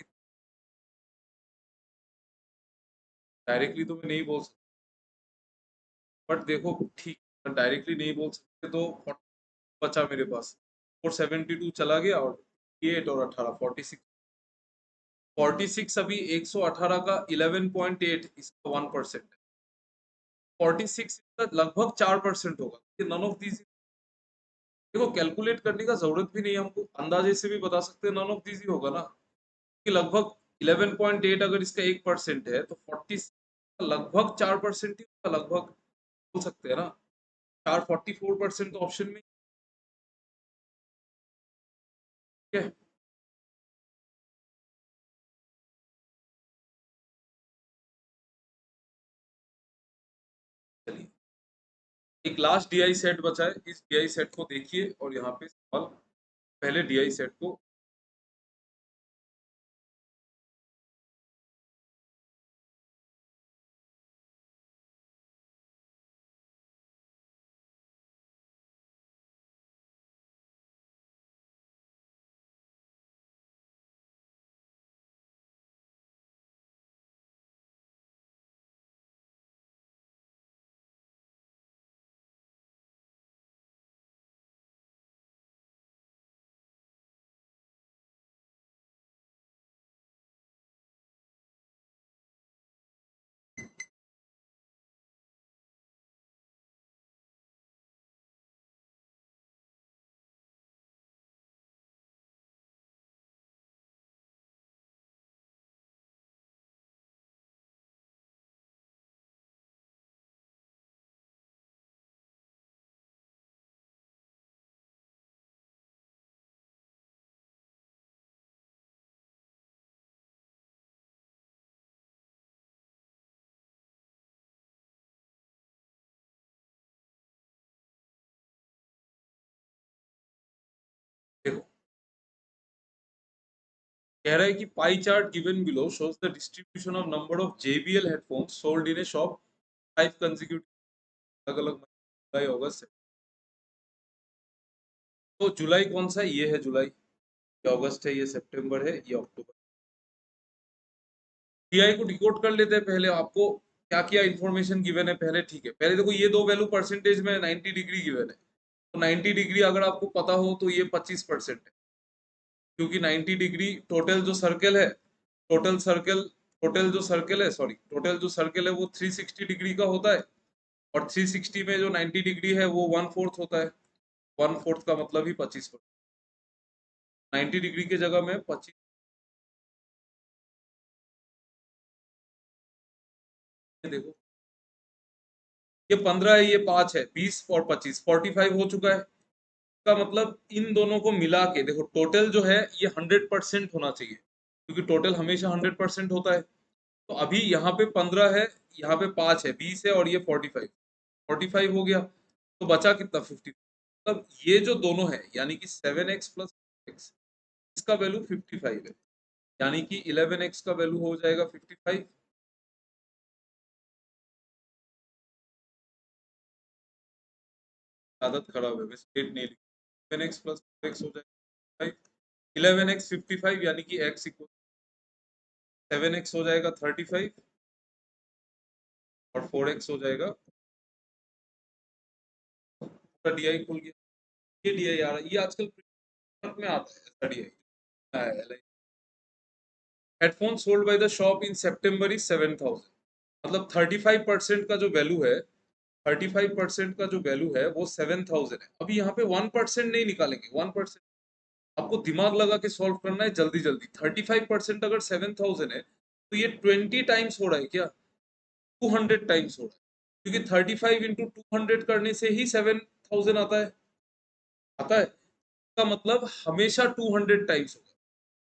डायरेक्टली तो मैं नहीं बोल सकता, बट देखो ठीक, डायरेक्टली नहीं बोल सकते तो 40 बचा मेरे पास, 472 चला गया और 8 और 18 46, 46 अभी 118 का 11.8 इसका 1% है, 46 का लगभग 4% होगा। नन ऑफ दीज, देखो कैलकुलेट करने का जरूरत भी नहीं है हमको, अंदाजे से भी बता सकते हैं नन ऑफ दीज ही होगा ना, कि लगभग 11.8 अगर इसका 1% है तो 40 लगभग 4% ही होगा, लगभग बोल सकते हैं ना, 44% तो ऑप्शन में, ठीक है। चलिए, एक लास्ट डीआई सेट बचा है, इस डीआई सेट को देखिए और यहाँ पे सवाल, पहले डीआई सेट को, देखो कह रहा है कि pie chart given below shows the distribution of number of JBL headphones sold in A shop 5 consecutive, अलग अलग जुलाई अगस्त, तो जुलाई कौन सा है, ये है जुलाई, ये अगस्त है, ये सितंबर है, ये अक्टूबर। टीआई को डिकोड कर लेते हैं पहले, आपको क्या क्या इन्फॉर्मेशन गिवन है पहले, ठीक है। पहले देखो ये दो वैल्यू परसेंटेज में 90 डिग्री गिवन है, तो 90 डिग्री अगर आपको पता हो तो ये 25% है, क्योंकि 90 डिग्री टोटल जो सर्कल है, टोटल सर्कल टोटल जो सर्कल है, सॉरी, टोटल जो सर्कल है वो 360 डिग्री का होता है, और 360 में जो 90 डिग्री है वो 1/4 होता है, 1/4 का मतलब ही 25%, 90 डिग्री के जगह में 25, देखो ये 15 है, ये 5 है, 20 और 25 45 हो चुका है, का मतलब इन दोनों को मिला के देखो टोटल जो है ये 100% होना चाहिए, क्योंकि टोटल हमेशा 100% होता है। तो अभी यहाँ पे 15 है, यहाँ पे 5 है, 20 है, और ये 45 हो गया, तो बचा कितना 50, मतलब ये जो दोनों है यानी कि 7x प्लस x, इसका वैल्यू 55 है, यानी कि 11x का वैल्यू हो जाएगा 55। आदत खराब है, स्टेट नहीं लिखी, 7x प्लस x हो जाएगा 11x 55, यानी कि x इक्वल 7x हो जाएगा 35 और 4x हो जाएगा, पूरा डीआई खुल गया। ये डीआई आ रहा है, ये आजकल प्रिंट में आता है ऐसा DI. Headphone sold by the shop in September is 7000, मतलब 35% का जो वैल्यू है, 35% का जो वैल्यू है वो 7000 है। अभी यहाँ पे 1% नहीं निकालेंगे, 1% आपको दिमाग लगा के सॉल्व करना है जल्दी जल्दी। 35% अगर 7000 है तो ये 20 टाइम्स हो रहा है क्या, 200 टाइम्स हो रहा है, क्योंकि 35 इंटू 200 करने से ही 7000 आता है, इसका मतलब हमेशा 200 टाइम्स होगा।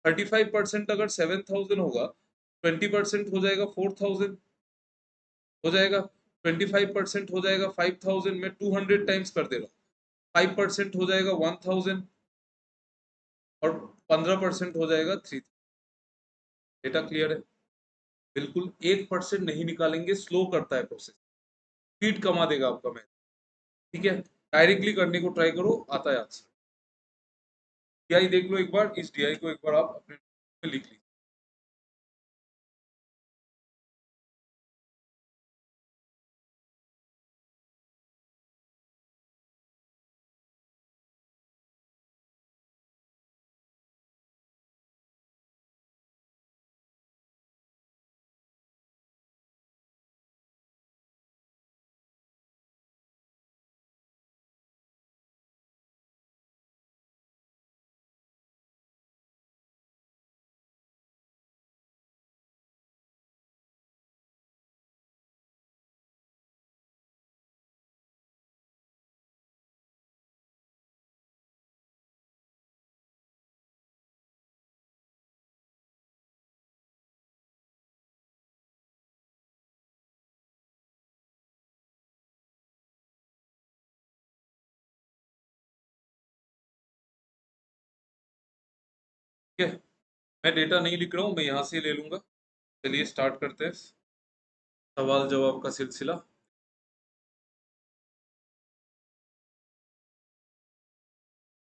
35% अगर 7000 होगा, 20% हो जाएगा 4000, हो जाएगा 25% हो जाएगा 5000, में 200 टाइम्स कर दे रहा हूँ, 5% हो जाएगा 1000, और 15% हो जाएगा 3। डेटा क्लियर है, बिल्कुल 1% नहीं निकालेंगे, स्लो करता है प्रोसेस, स्पीड कमा देगा आपका मैथ, ठीक है। डायरेक्टली करने को ट्राई करो, आता है आंसर। डीआई देख लो एक बार, इस डीआई को एक बार आप अपने में लिख लीजिए। ठीक है, मैं डेटा नहीं लिख रहा हूँ, मैं यहाँ से ले लूंगा। चलिए स्टार्ट करते हैं सवाल जवाब का सिलसिला।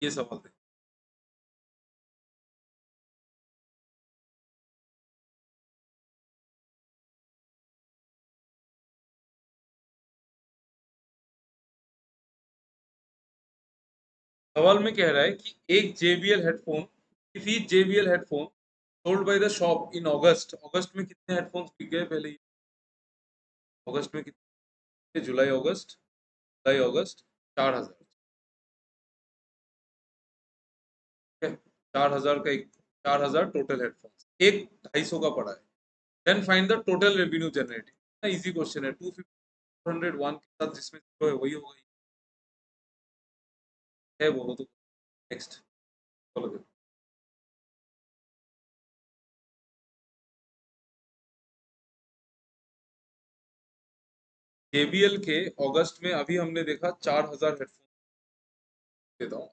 ये सवाल है, सवाल में कह रहा है कि एक JBL headphone, if E JBL headphone sold by the shop in August, August में कितने हेडफोन्स बिक गए पहले अगस्त में कितने, जुलाई अगस्त, जुलाई अगस्त, 4,000। ठीक है, 4,000 का एक, 4,000 टोटल हेडफोन्स, एक 250 का पड़ा है। Then find the total revenue generated. Easy question है, 250 के साथ जिसमें जो है वही होगा, है बोलो तो। नेक्स्ट, बोलो। JBL के अगस्त में अभी हमने देखा 4,000 हेडफोन, देता हूँ।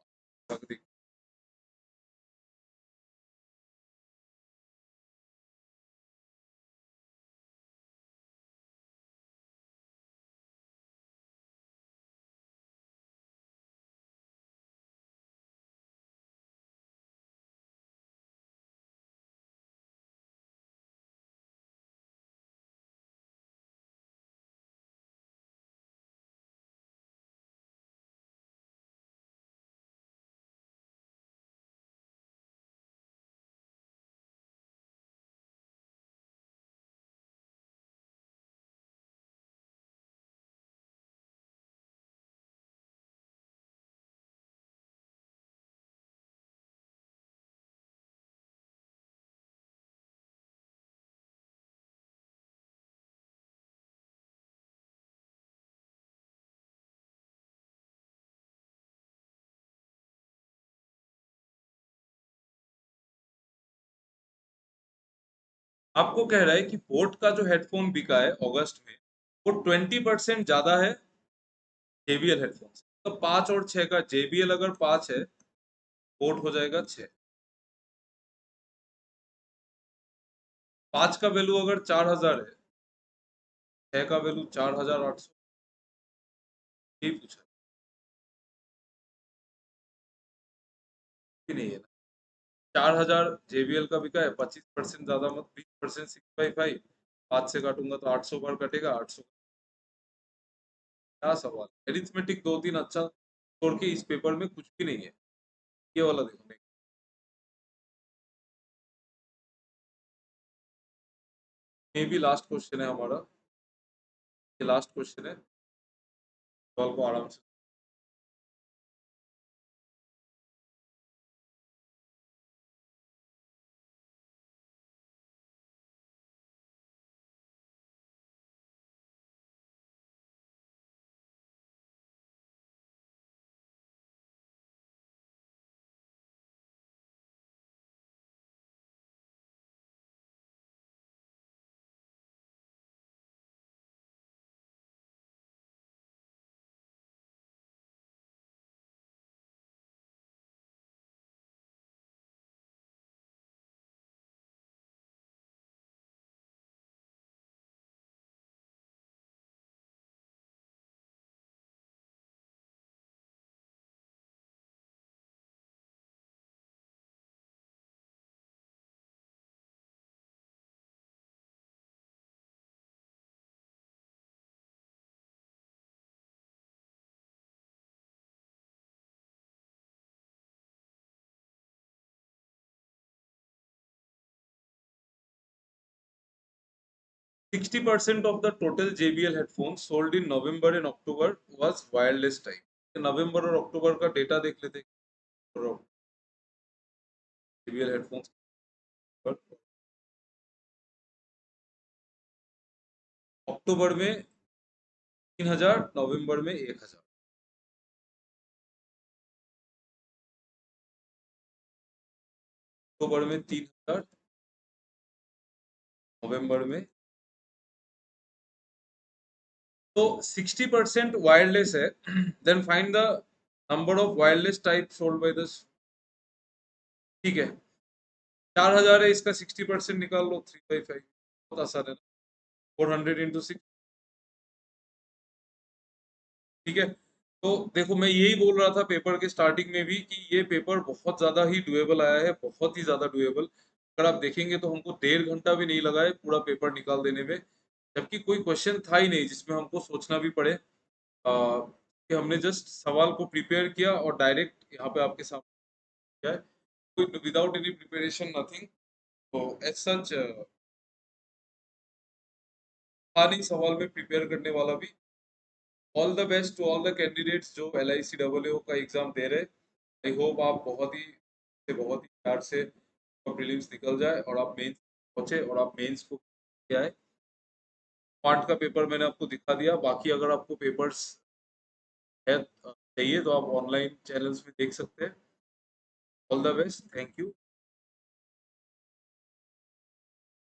आपको कह रहा है कि बोट का जो हेडफोन बिका है अगस्त में, वो 20% ज्यादा है JBL हेडफोन से। तो 5 और 6 का, JBL अगर 5 है, बोट हो जाएगा 6। 5 का वैल्यू अगर 4,000 है, 6 का वैल्यू 4,800, यही पूछा कि नहीं है ना। 4,000 JBL का बिका है, 25% ज्यादा मत, 20%, 6/5, 5 से काटूंगा तो 800 बार कटेगा, 800। क्या सवाल, एरिथमेटिक 2-3 अच्छा छोड़ के इस पेपर में कुछ भी नहीं है। ये वाला देखो, मे भी लास्ट क्वेश्चन है हमारा, ये लास्ट क्वेश्चन है, सवाल को आराम से। 60% of the total JBL headphones sold in November and October was wireless type. नवंबर और अक्टूबर का डेटा देख लेते हैं JBL हेडफोन्स पर। अक्टूबर में 3000, नवंबर में 1000। अक्टूबर में 3000, नवंबर में। तो 60% वायरलेस है। Then find the number of wireless type sold by the. ठीक है, 4000 है, इसका 60% निकाल लो, 3/5। बहुत आसान है ना, 400 इंटू 6। ठीक है, तो देखो मैं यही बोल रहा था पेपर के स्टार्टिंग में भी कि ये पेपर बहुत ज्यादा ही डुएबल आया है, बहुत ही ज्यादा डुएबल। अगर आप देखेंगे तो हमको 1.5 घंटा भी नहीं लगा है पूरा पेपर निकाल देने में, जबकि कोई क्वेश्चन था ही नहीं जिसमें हमको सोचना भी पड़े। कि हमने जस्ट सवाल को प्रिपेयर किया और डायरेक्ट यहाँ पे आपके सामने किया है, कोई विदाउट एनी प्रिपरेशन, नथिंग। तो एज सच था नहीं सवाल में प्रिपेयर करने वाला भी। All the best to all the candidates जो LICAA का एग्जाम दे रहे। आई होप आप बहुत ही प्यार से प्रीलिम्स निकल जाए और आप मेंस पहुंचे और आप मेंस को क्या है। पार्ट का पेपर मैंने आपको दिखा दिया, बाकी अगर आपको पेपर्स है चाहिए तो आप ऑनलाइन चैनल्स में देख सकते हैं। All the best, thank you.